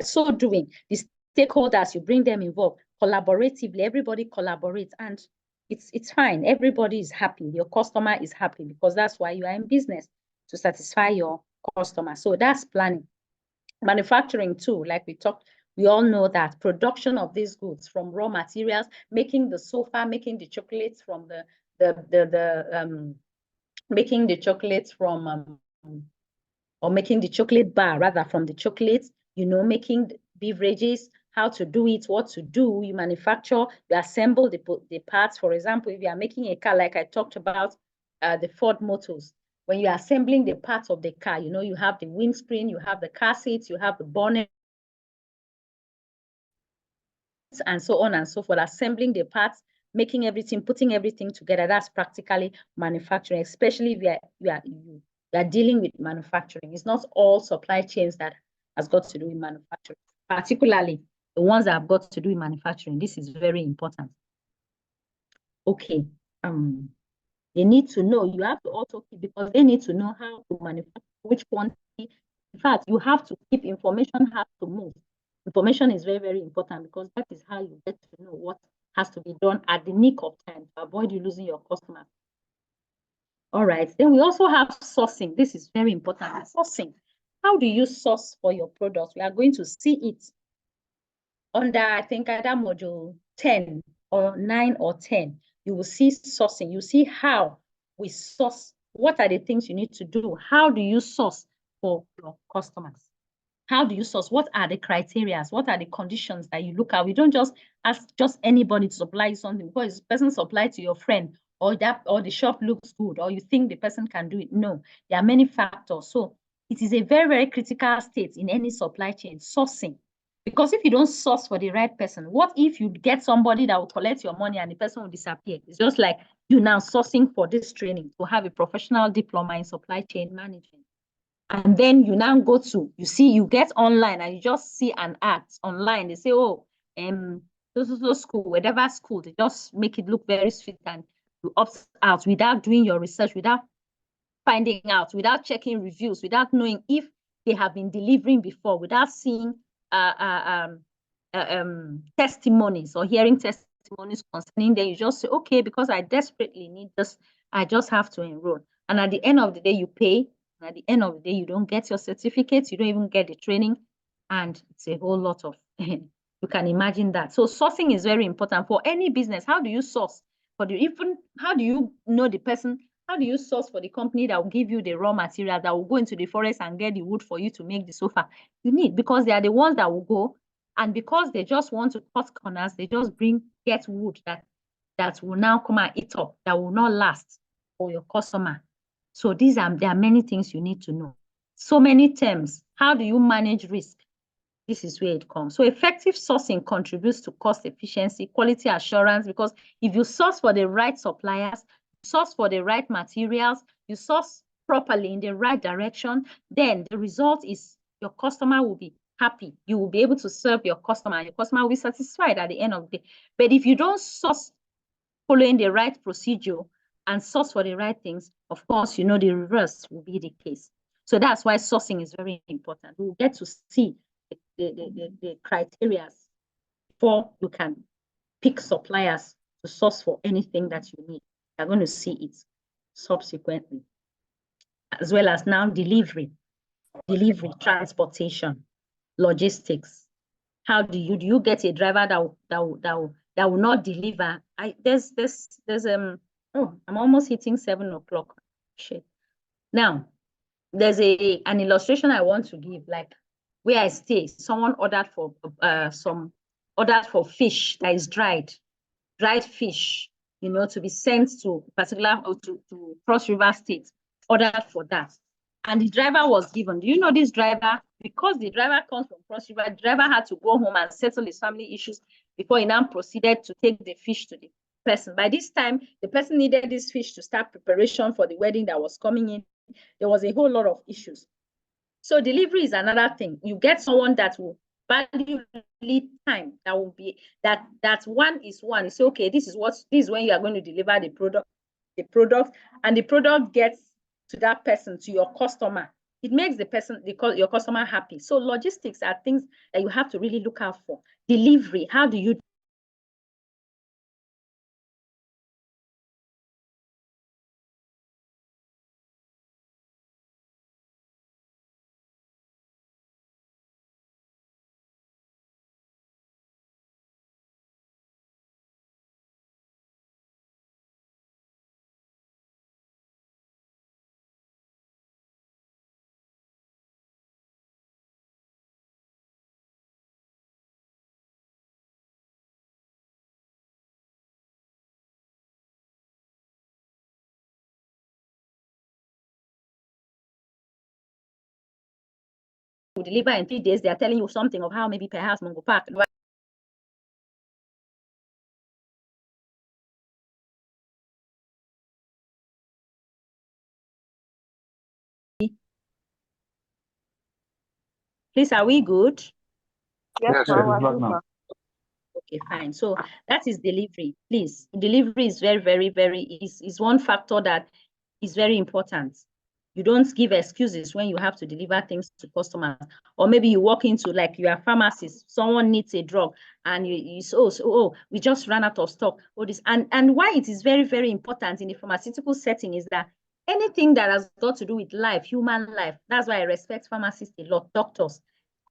so doing, the stakeholders, you bring them involved collaboratively. Everybody collaborates, and it's fine. Everybody is happy. Your customer is happy, because that's why you are in business, to satisfy your customer. So that's planning. Manufacturing too, like we talked, we all know that production of these goods from raw materials, making the sofa, making the chocolates from making the chocolates from or making the chocolate bar rather from the chocolates, making beverages, how to do it, what to do. You manufacture, you assemble the parts. For example, if you are making a car, like I talked about the Ford Motors, when you're assembling the parts of the car, you have the windscreen, you have the car seats, you have the bonnet, and so on and so forth. Assembling the parts, making everything, putting everything together, that's practically manufacturing, especially if you are dealing with manufacturing. It's not all supply chains that has got to do with manufacturing, particularly the ones that have got to do with manufacturing. This is very important. Okay. They need to know. You have to also keep, because they need to know how to manufacture, which quantity. In fact, you have to keep information, has to move. Information is very, very important, because that is how you get to know what has to be done at the nick of time to avoid you losing your customers. All right. Then we also have sourcing. This is very important. Sourcing. How do you source for your products? We are going to see it under, I think, either module 10 or 9 or 10. You will see sourcing. You see how we source. What are the things you need to do? How do you source for your customers? How do you source? What are the criteria? What are the conditions that you look at? We don't just ask just anybody to supply you something because the person supplied to your friend or the shop looks good or you think the person can do it. No, there are many factors. So it is a very, very critical state in any supply chain, sourcing. Because if you don't source for the right person, what if you get somebody that will collect your money and the person will disappear? It's just like you now sourcing for this training to have a professional diploma in supply chain management. And then you now go to, you get online and you just see an ad online. They say, oh, so school, whatever school, they just make it look very sweet and you opt out without doing your research, without finding out, without checking reviews, without knowing if they have been delivering before, without seeing testimonies or hearing testimonies concerning them. You just say, okay, because I desperately need this, I just have to enroll. And at the end of the day, you pay. And at the end of the day, you don't get your certificates, you don't even get the training. And it's a whole lot of, you can imagine that. So sourcing is very important for any business. How do you source? How do you know the person? How do you source for the company that will give you the raw material that will go into the forest and get the wood for you to make the sofa? You need, because they are the ones that will go, and because they just want to cut corners, they just get wood that will now come and eat up, that will not last for your customer. So there are many things you need to know. So many terms. How do you manage risk? This is where it comes. So effective sourcing contributes to cost efficiency, quality assurance, because if you source for the right suppliers, source for the right materials, you source properly in the right direction, then the result is your customer will be happy. You will be able to serve your customer and your customer will be satisfied at the end of the day. But if you don't source following the right procedure and source for the right things, of course, the reverse will be the case. So that's why sourcing is very important. We'll get to see the criteria before you can pick suppliers to source for anything that you need. You're going to see it subsequently, as well as now delivery, transportation, logistics. How do you get a driver that will not deliver? Oh, I'm almost hitting 7 o'clock. Shit. Now, there's an illustration I want to give, like where I stay. Someone ordered for fish that is dried fish, to be sent to to Cross River State. Ordered for that, and the driver was given. Do you know this driver? Because the driver comes from Cross River, the driver had to go home and settle his family issues before he now proceeded to take the fish to the person. By this time, the person needed this fish to start preparation for the wedding that was coming in. There was a whole lot of issues. So delivery is another thing. You get someone that will value lead time, that will be that one is one. You say, okay, this is when you are going to deliver the product, and the product gets to that person, to your customer. It makes your customer happy. So logistics are things that you have to really look out for. Delivery, how do you deliver in 3 days? They are telling you something of how maybe perhaps Mungo Park. Please, are we good? Yes, ma'am. Okay, fine. So that is delivery. Please, delivery is very, very, very is one factor that is very important. You don't give excuses when you have to deliver things to customers. Or maybe you walk into, like, you are pharmacist, someone needs a drug, and you say, oh, we just ran out of stock. All this. And why it is very, very important in the pharmaceutical setting is that anything that has got to do with life, human life, that's why I respect pharmacists a lot, doctors,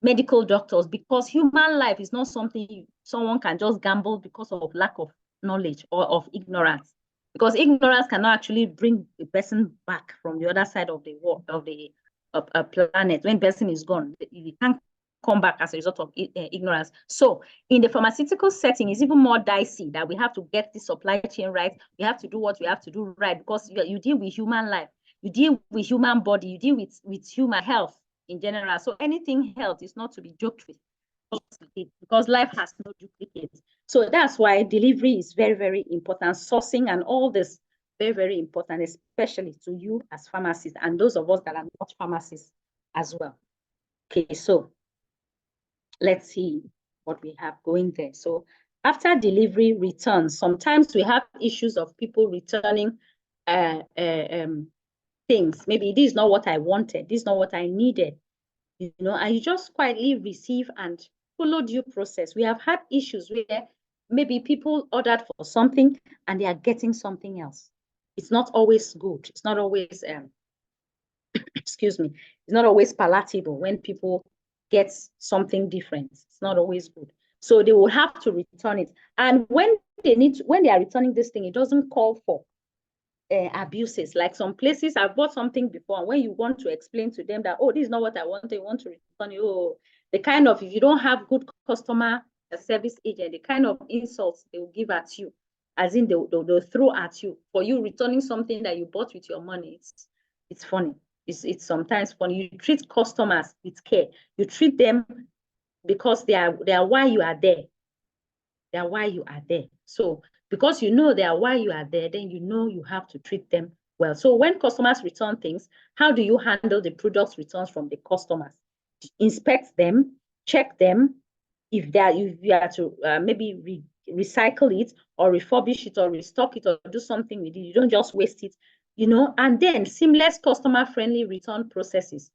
medical doctors, because human life is not something someone can just gamble because of lack of knowledge or of ignorance. Because ignorance cannot actually bring the person back from the other side of the world, of the planet. When person is gone, you can't come back as a result of ignorance. So in the pharmaceutical setting, it's even more dicey that we have to get the supply chain right. We have to do what we have to do right, because you deal with human life, you deal with human body, you deal with human health in general. So anything health is not to be joked with, because life has no duplicates. So that's why delivery is very, very important. Sourcing and all this, very, very important, especially to you as pharmacists and those of us that are not pharmacists as well. Okay, so let's see what we have going there. So after delivery, returns. Sometimes we have issues of people returning things. Maybe this is not what I wanted, this is not what I needed, you know, and you just quietly receive and follow due process. We have had issues where maybe people ordered for something and they are getting something else. It's not always good. It's not always, excuse me, it's not always palatable when people get something different. It's not always good. So they will have to return it. And when they are returning this thing, it doesn't call for abuses. Like some places, I've bought something before, and when you want to explain to them that, oh, this is not what I want, they want to return you, oh, the kind of, if you don't have good customer service agent, the kind of insults they will give at you, as in they'll throw at you for you returning something that you bought with your money. It's funny. It's sometimes funny. You treat customers with care. You treat them because they are why you are there. They are why you are there. So because you know they are why you are there, then you know you have to treat them well. So when customers return things, how do you handle the products returns from the customers? Inspect them, check them. If you are to maybe recycle it or refurbish it or restock it or do something with it, you don't just waste it, you know. And then seamless customer-friendly return processes.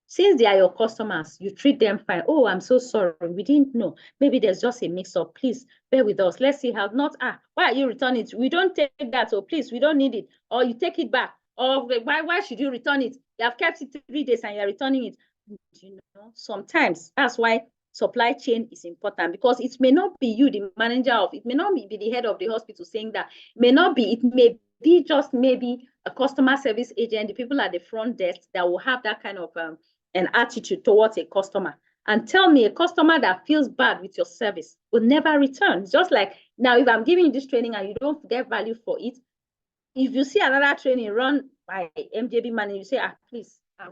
Since they are your customers, you treat them fine. Oh, I'm so sorry, we didn't know. Maybe there's just a mix-up. Please bear with us. Let's see how. Not, why are you returning it? We don't take that. So please, we don't need it. Or you take it back. Or why should you return it? You have kept it 3 days and you're returning it. You know, sometimes that's why supply chain is important, because it may not be you, the manager of, it may not be the head of the hospital saying that. It may not be, it may be just maybe a customer service agent, the people at the front desk that will have that kind of an attitude towards a customer. And tell me, a customer that feels bad with your service will never return. It's just like now, if I'm giving you this training and you don't get value for it, if you see another training run by MJB man, you say, please, I'd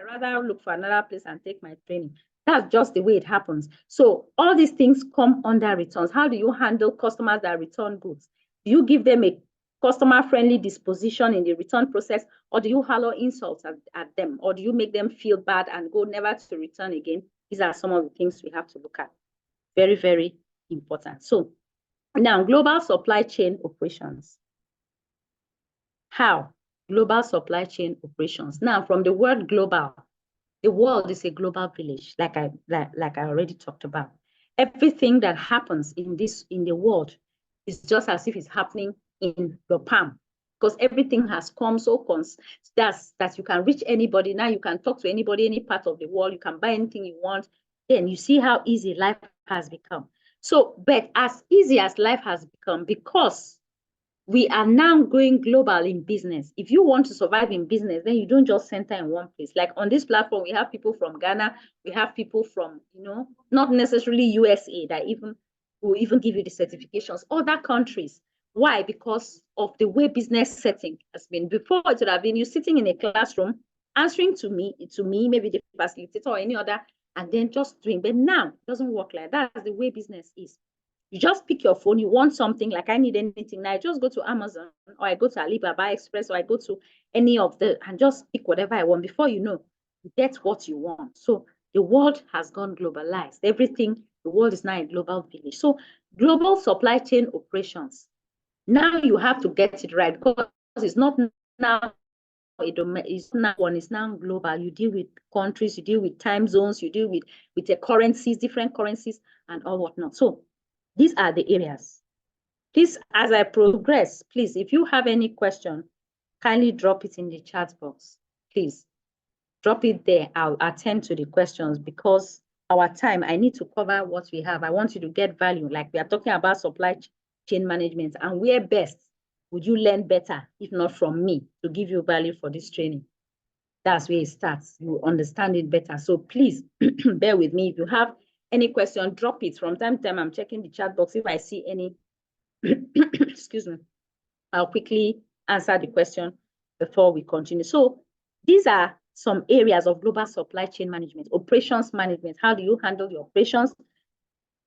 rather look for another place and take my training. That's just the way it happens. So all these things come under returns. How do you handle customers that return goods? Do you give them a customer-friendly disposition in the return process, or do you hurl insults at them, or do you make them feel bad and go never to return again? These are some of the things we have to look at. Very, very important. So now, global supply chain operations. How? Global supply chain operations. Now, from the word global, the world is a global village, like I already talked about. Everything that happens in the world is just as if it's happening in your palm, because everything has come so close that you can reach anybody. Now you can talk to anybody, any part of the world. You can buy anything you want. Then you see how easy life has become. So, but as easy as life has become, because we are now going global in business. If you want to survive in business, then you don't just center in one place. Like on this platform, we have people from Ghana, we have people from, you know, not necessarily USA that will even give you the certifications, other countries. Why? Because of the way business setting has been. Before, it would have been you sitting in a classroom, answering to me, maybe the facilitator or any other, and then just doing. But now, it doesn't work like that. That's the way business is. You just pick your phone, you want something, like I need anything now, I just go to Amazon, or I go to Alibaba Express, or I go to any of the, and just pick whatever I want. Before you know, you get what you want. So the world has gone globalized. Everything, the world is now a global village. So global supply chain operations. Now you have to get it right, because it's not now it's now global. You deal with countries, you deal with time zones, you deal with the currencies, different currencies, and all whatnot. So these are the areas. Please, as I progress, please, if you have any question, kindly drop it in the chat box. Please drop it there. I'll attend to the questions, because our time, I need to cover what we have. I want you to get value. Like we are talking about supply chain management, and where best would you learn better, if not from me, to give you value for this training? That's where it starts. You understand it better. So please bear with me. If you have any question, drop it. From time to time, I'm checking the chat box. If I see any, excuse me, I'll quickly answer the question before we continue. So these are some areas of global supply chain management. Operations management. How do you handle your operations?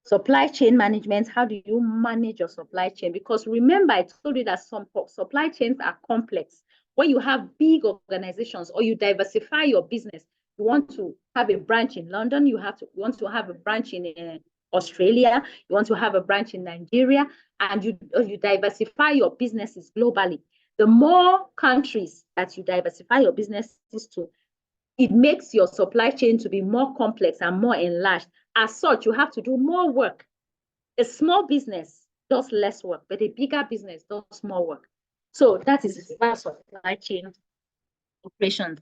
Supply chain management. How do you manage your supply chain? Because remember, I told you that some supply chains are complex. When you have big organizations or you diversify your business, you want to have a branch in London, you want to have a branch in Australia, you want to have a branch in Nigeria, and you diversify your businesses globally. The more countries that you diversify your businesses to, it makes your supply chain to be more complex and more enlarged. As such, you have to do more work. A small business does less work, but a bigger business does more work. So that is supply chain operations.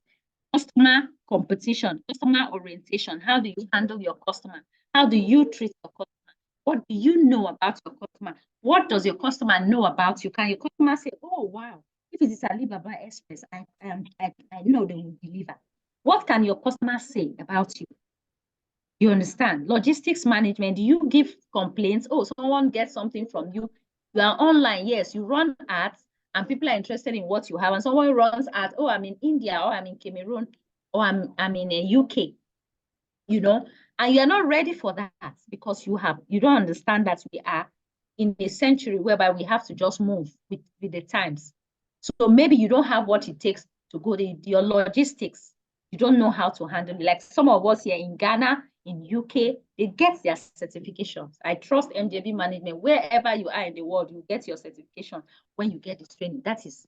Customer competition, customer orientation. How do you handle your customer? How do you treat your customer? What do you know about your customer? What does your customer know about you? Can your customer say, oh, wow, if it is Alibaba Express, I know they will deliver. What can your customer say about you? You understand? Logistics management, do you give complaints? Oh, someone gets something from you. You are online, yes, you run ads and people are interested in what you have. And someone runs ads, oh, I'm in India, or I'm in Cameroon, or I'm in the UK, you know, and you're not ready for that because you don't understand that we are in a century whereby we have to just move with the times. So maybe you don't have what it takes to go your logistics. You don't know how to handle it. Like some of us here in Ghana, in UK, they get their certifications. I trust MJB management. Wherever you are in the world, you get your certification when you get this training. That is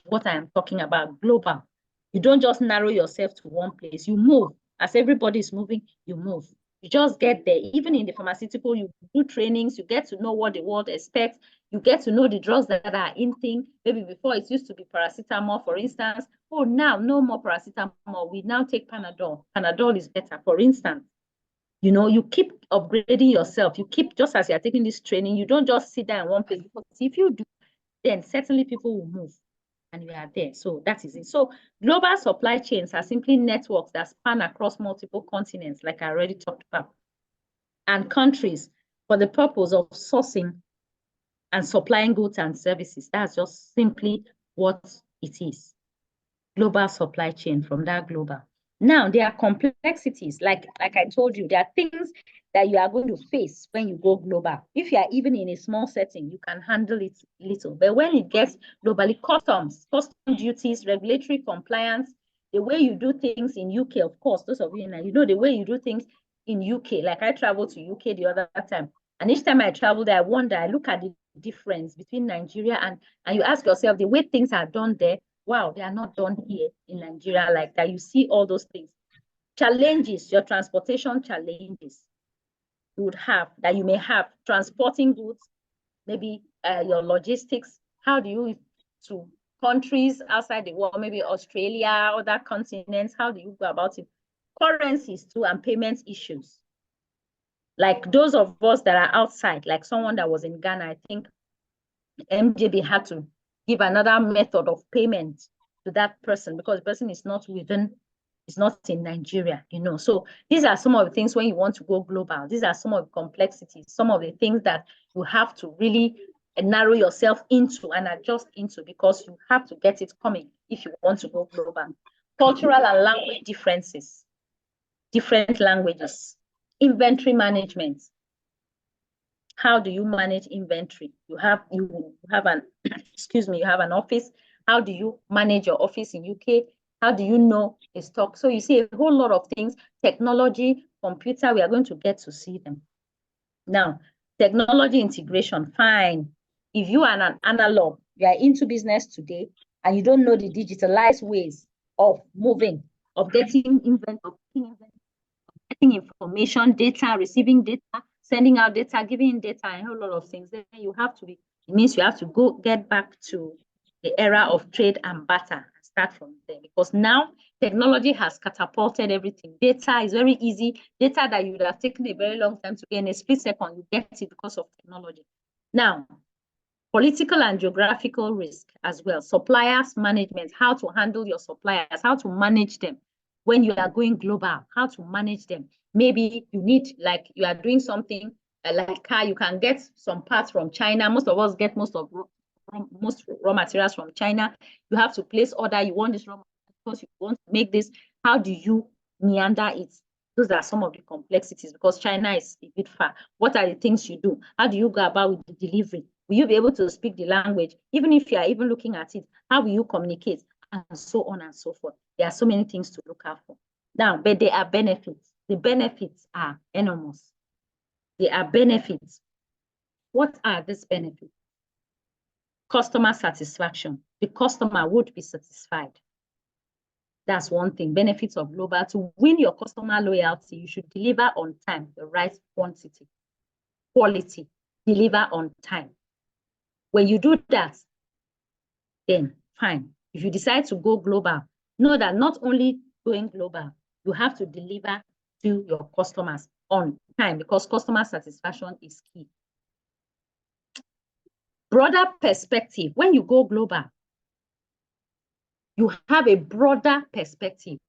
what I am talking about, global. You don't just narrow yourself to one place. You move. As everybody is moving, you move. You just get there. Even in the pharmaceutical, you do trainings, you get to know what the world expects. You get to know the drugs that are in thing. Maybe before it used to be paracetamol, for instance. Oh, now no more paracetamol. We now take Panadol. Panadol is better, for instance. You know, you keep upgrading yourself. You keep, just as you're taking this training, you don't just sit there in one place. Because if you do, then certainly people will move and you are there. So that is it. So global supply chains are simply networks that span across multiple continents, like I already talked about, and countries for the purpose of sourcing and supplying goods and services. That's just simply what it is. Global supply chain from that global. Now, there are complexities, like I told you, there are things that you are going to face when you go global. If you are even in a small setting, you can handle it little. But when it gets globally, custom duties, regulatory compliance, the way you do things in UK, of course, those of you know the way you do things in UK. Like I traveled to UK the other time, and each time I travel there, I look at the difference between Nigeria and you ask yourself, the way things are done there, wow, they are not done here in Nigeria like that. You see all those things. Challenges, your transportation challenges you would have, that you may have, transporting goods, maybe your logistics. How do you, to countries outside the world, maybe Australia, other continents, how do you go about it? Currencies too, and payment issues. Like those of us that are outside, like someone that was in Ghana, I think MJB had to give another method of payment to that person because the person is not in Nigeria, you know. So these are some of the things when you want to go global. These are some of the complexities, some of the things that you have to really narrow yourself into and adjust into because you have to get it coming if you want to go global. Cultural and language differences, different languages, inventory management. How do you manage inventory? You have an excuse me, you have an office. How do you manage your office in UK? How do you know a stock? So you see a whole lot of things, technology, computer, we are going to get to see them. Now, technology integration, fine. If you are an analog, you are into business today, and you don't know the digitalized ways of moving, of getting information, data, receiving data, sending out data, giving data, and a whole lot of things, then you have to it means you have to go get back to the era of trade and barter and start from there, because now technology has catapulted everything. Data is very easy. Data that you would have taken a very long time to get in a split second, you get it because of technology. Now, Political and geographical risk as well. Suppliers management, how to handle your suppliers, how to manage them when you are going global, how to manage them. Maybe you need, like you are doing something like car, you can get some parts from China. Most of us get most raw materials from China. You have to place order. You want this raw material because you want to make this. How do you meander it? Those are some of the complexities because China is a bit far. What are the things you do? How do you go about with the delivery? Will you be able to speak the language? Even if you are even looking at it, how will you communicate? And so on and so forth. There are so many things to look out for. Now, but there are benefits. The benefits are enormous. There are benefits. What are these benefits? Customer satisfaction. The customer would be satisfied. That's one thing. Benefits of global. To win your customer loyalty, you should deliver on time, the right quantity, quality, deliver on time. When you do that, then fine. If you decide to go global, know that not only going global, you have to deliver to your customers on time because customer satisfaction is key. Broader perspective. When you go global, you have a broader perspective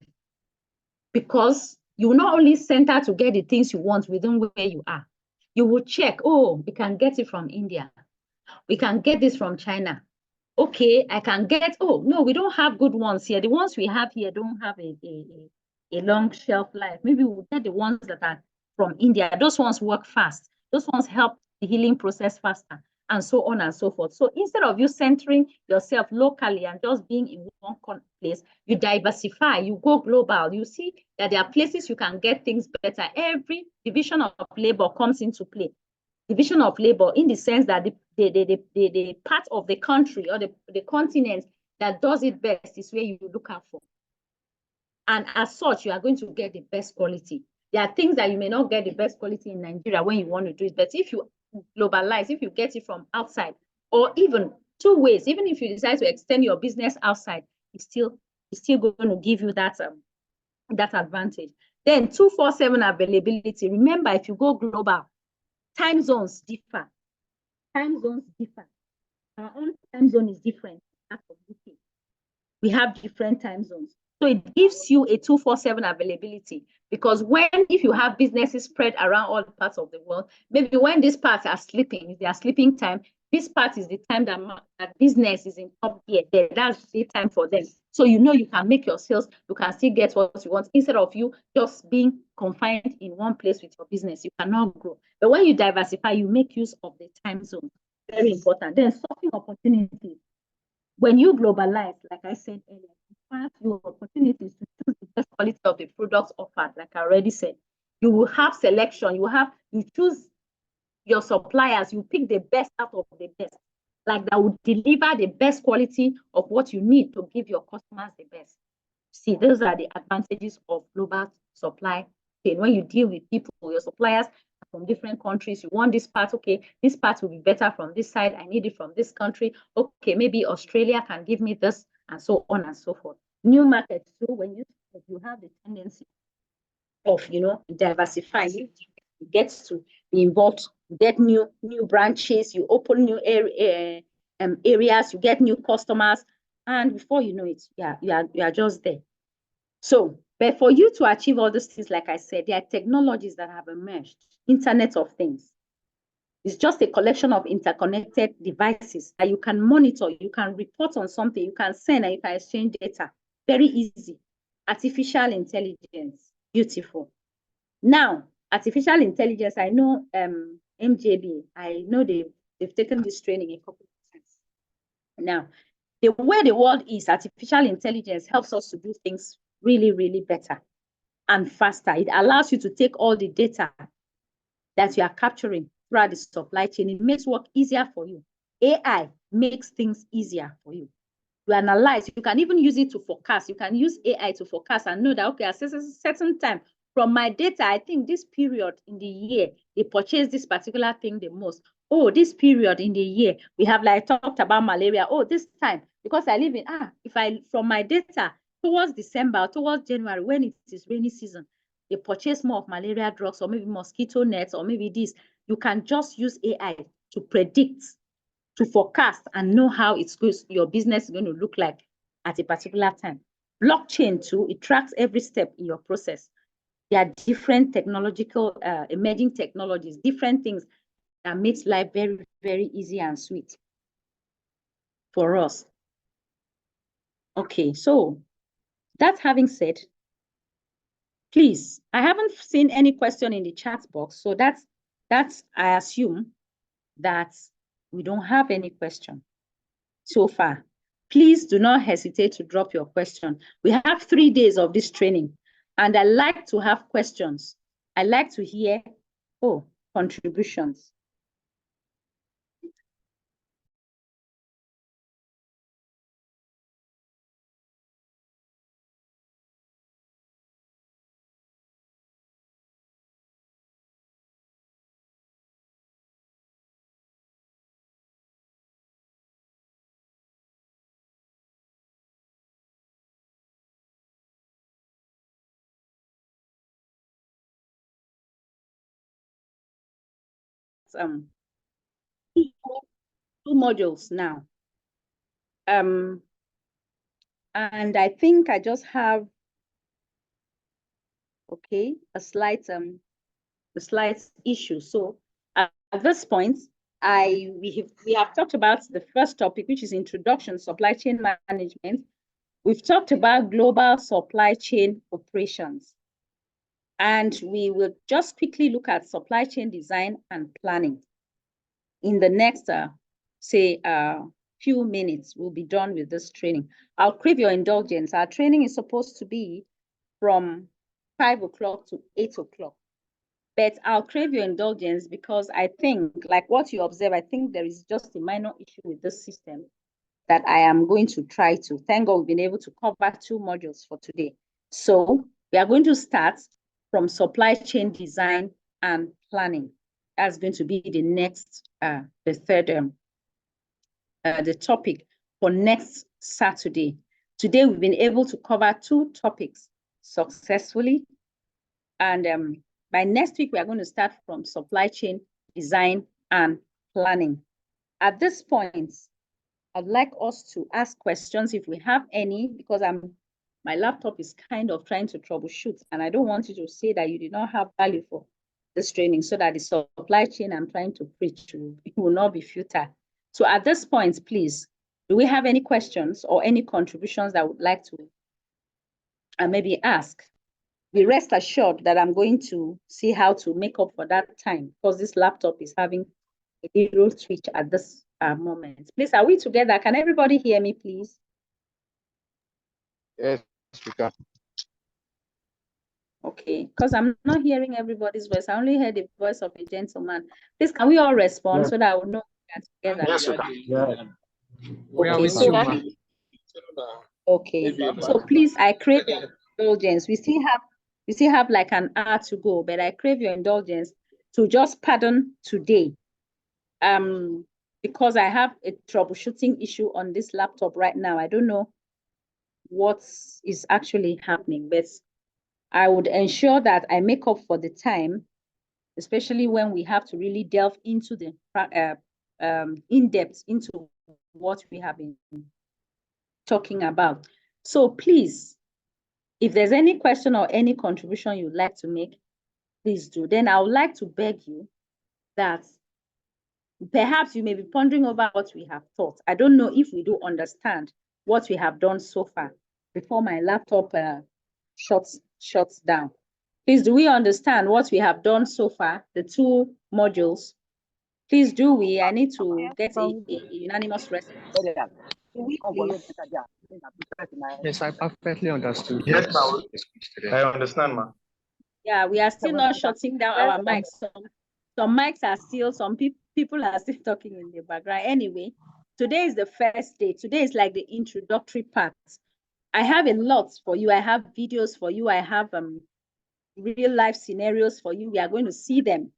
because you will not only center to get the things you want within where you are. You will check, oh, we can get it from India. We can get this from China. Okay, I can get, oh, no, we don't have good ones here. The ones we have here don't have a long shelf life. Maybe we'll get the ones that are from India. Those ones work fast. Those ones help the healing process faster, and so on and so forth. So instead of you centering yourself locally and just being in one place, you diversify, you go global. You see that there are places you can get things better. Every division of labor comes into play. Division of labor in the sense that the part of the country or the continent that does it best is where you look out for. And as such, you are going to get the best quality. There are things that you may not get the best quality in Nigeria when you want to do it, but if you globalize, if you get it from outside, or even two ways, even if you decide to extend your business outside, it's still going to give you that advantage. Then 247 availability. Remember, if you go global, time zones differ. Time zones differ. Our own time zone is different. We have different time zones. So it gives you a 247 availability because if you have businesses spread around all parts of the world, maybe when these parts are sleeping, if they are sleeping time, this part is the time that business is in top gear. That's the time for them. So you can make your sales, you can still get what you want instead of you just being confined in one place with your business. You cannot grow. But when you diversify, you make use of the time zone. Very important. Then sourcing opportunities. When you globalize, like I said earlier, you have your opportunities to choose the best quality of the products offered, like I already said. You will have selection. You choose your suppliers. You pick the best out of the best, like that would deliver the best quality of what you need to give your customers the best. See, those are the advantages of global supply chain. When you deal with people, your suppliers from different countries, you want this part, okay, this part will be better from this side, I need it from this country, okay, maybe Australia can give me this, and so on and so forth. New markets, so when you have the tendency of diversifying, you get to be involved, you get new branches, you open new areas, you get new customers, and before you know it, you are just there. So, but for you to achieve all these things, like I said, there are technologies that have emerged. Internet of Things. It's just a collection of interconnected devices that you can monitor, you can report on something, you can send, and you can exchange data. Very easy. Artificial intelligence. Beautiful. Now, artificial intelligence, I know MJB, I know they've taken this training a couple of times. Now, the way the world is, artificial intelligence helps us to do things really, really better and faster. It allows you to take all the data that you are capturing throughout the supply chain. It makes work easier for you. AI makes things easier for you. You analyze, you can even use it to forecast. You can use AI to forecast and know that, okay, at a certain time, from my data, I think this period in the year, they purchase this particular thing the most. Oh, this period in the year, we have like talked about malaria. Oh, this time, because I live in, from my data, towards December, towards January, when it is rainy season, they purchase more of malaria drugs or maybe mosquito nets or maybe this. You can just use AI to predict to forecast and know how your business is going to look like at a particular time. Blockchain too, it tracks every step in your process. There are different technological, emerging technologies, different things that makes life very, very easy and sweet for us. Okay, so that having said, please, I haven't seen any question in the chat box, so that's I assume that we don't have any question so far. Please do not hesitate to drop your question. We have 3 days of this training, and I like to have questions. I like to hear, contributions. Two modules now. And I think I just have, okay, a slight issue. So at this point, we have talked about the first topic, which is introduction supply chain management. We've talked about global supply chain operations. And we will just quickly look at supply chain design and planning. In the next, few minutes, we'll be done with this training. I'll crave your indulgence. Our training is supposed to be from 5 o'clock to 8 o'clock. But I'll crave your indulgence because I think, like what you observe, I think there is just a minor issue with this system that I am going to try to. Thank God we've been able to cover 2 modules for today. So we are going to start from supply chain design and planning. That's going to be the next, the third, the topic for next Saturday. Today, we've been able to cover 2 topics successfully. And by next week, we are going to start from supply chain design and planning. At this point, I'd like us to ask questions if we have any, because my laptop is kind of trying to troubleshoot, and I don't want you to say that you did not have value for this training, so that the supply chain I'm trying to preach to will not be futile. So at this point, please, do we have any questions or any contributions that would like to maybe ask? Be rest assured that I'm going to see how to make up for that time, because this laptop is having a little switch at this moment. Please, are we together? Can everybody hear me, please? Yes, we can. Okay, because I'm not hearing everybody's voice. I only heard the voice of a gentleman. Please, can we all respond so that I will know we are together? Yes, we can. Yeah. We are Okay, with so, you, man. okay, so please, I crave your indulgence. We still have like an hour to go, but I crave your indulgence to just pardon today. Because I have a troubleshooting issue on this laptop right now. I don't know what is actually happening, but I would ensure that I make up for the time, especially when we have to really delve into the in-depth into what we have been talking about. So please, if there's any question or any contribution you'd like to make, please do. Then I would like to beg you that perhaps you may be pondering over what we have taught. I don't know if we do understand what we have done so far before my laptop shuts down. Please, do we understand what we have done so far, the 2 modules? Please, do we? I need to get a unanimous response. Yes, I perfectly understood. Yes, I understand, ma. Yeah, we are still not shutting down our mics. Some mics are still, some people are still talking in the background. Anyway, today is the first day. Today is like the introductory part. I have a lot for you. I have videos for you. I have real life scenarios for you. We are going to see them.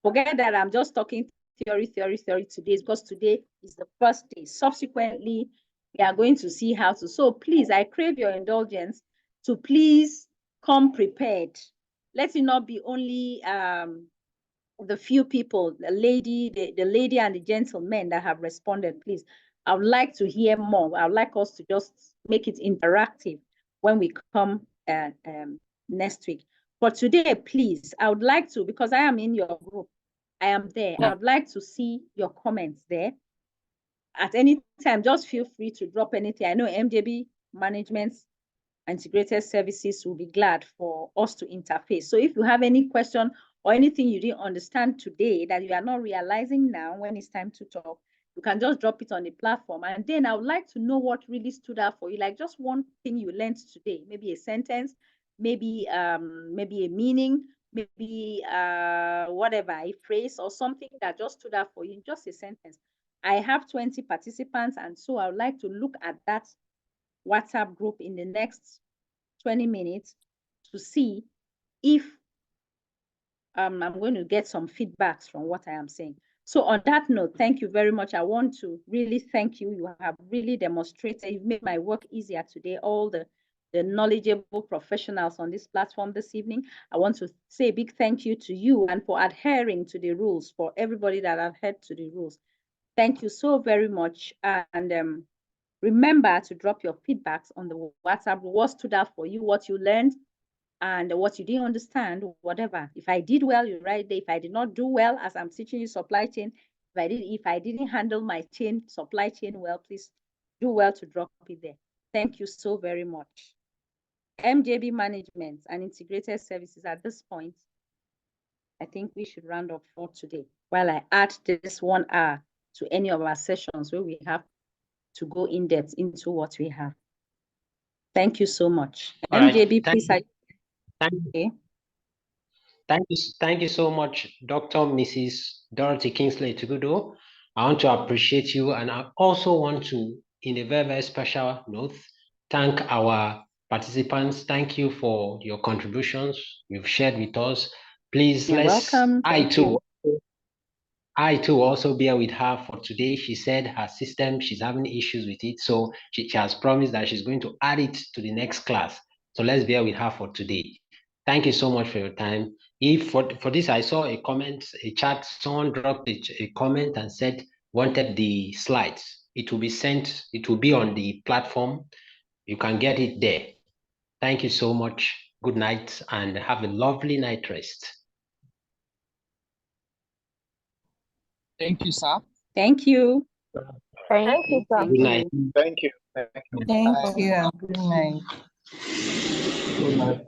Forget that I'm just talking theory today, because today is the first day. Subsequently, we are going to see how to. So please, I crave your indulgence to please come prepared. Let it not be only the few people, the lady and the gentleman that have responded, please. I would like to hear more. I would like us to just make it interactive when we come next week. For today, please, I would like to, because I am in your group, I am there. I would like to see your comments there. At any time, just feel free to drop anything. I know MJB management integrated services will be glad for us to interface. So if you have any question or anything you didn't understand today that you are not realizing now when it's time to talk, you can just drop it on the platform. And then I would like to know what really stood out for you, like just one thing you learned today, maybe a sentence, maybe a meaning, maybe whatever, a phrase or something that just stood out for you, just a sentence. I have 20 participants, and so I would like to look at that WhatsApp group in the next 20 minutes to see if I'm going to get some feedbacks from what I am saying. So on that note, thank you very much. I want to really thank you. You have really demonstrated, you've made my work easier today, all the knowledgeable professionals on this platform this evening. I want to say a big thank you to you and for adhering to the rules, for everybody that adhered to the rules. Thank you so very much. And remember to drop your feedbacks on the WhatsApp. What stood out for you, what you learned, and what you didn't understand, whatever. If I did well, you write there. If I did not do well, as I'm teaching you supply chain, if I didn't handle my supply chain well, please do well to drop it there. Thank you so very much. MJB management and integrated services at this point, I think we should round up for today while I add this 1 hour to any of our sessions where we have to go in depth into what we have. Thank you so much. All MJB, right. please. Thank you so much, Dr. Mrs. Dorothy Kingsley Tugudo. I want to appreciate you, and I also want to, in a very, very special note, thank our participants. Thank you for your contributions you've shared with us. Please, You're welcome. I too also bear with her for today. She said her system, she's having issues with it. So she has promised that she's going to add it to the next class. So let's bear with her for today. Thank you so much for your time. If for this, I saw a comment, a chat, someone dropped a comment and said, wanted the slides. It will be sent, it will be on the platform. You can get it there. Thank you so much. Good night and have a lovely night rest. Thank you, sir. Thank you. Thank you, sir. Good night. Thank you. Thank you and good night. Good night.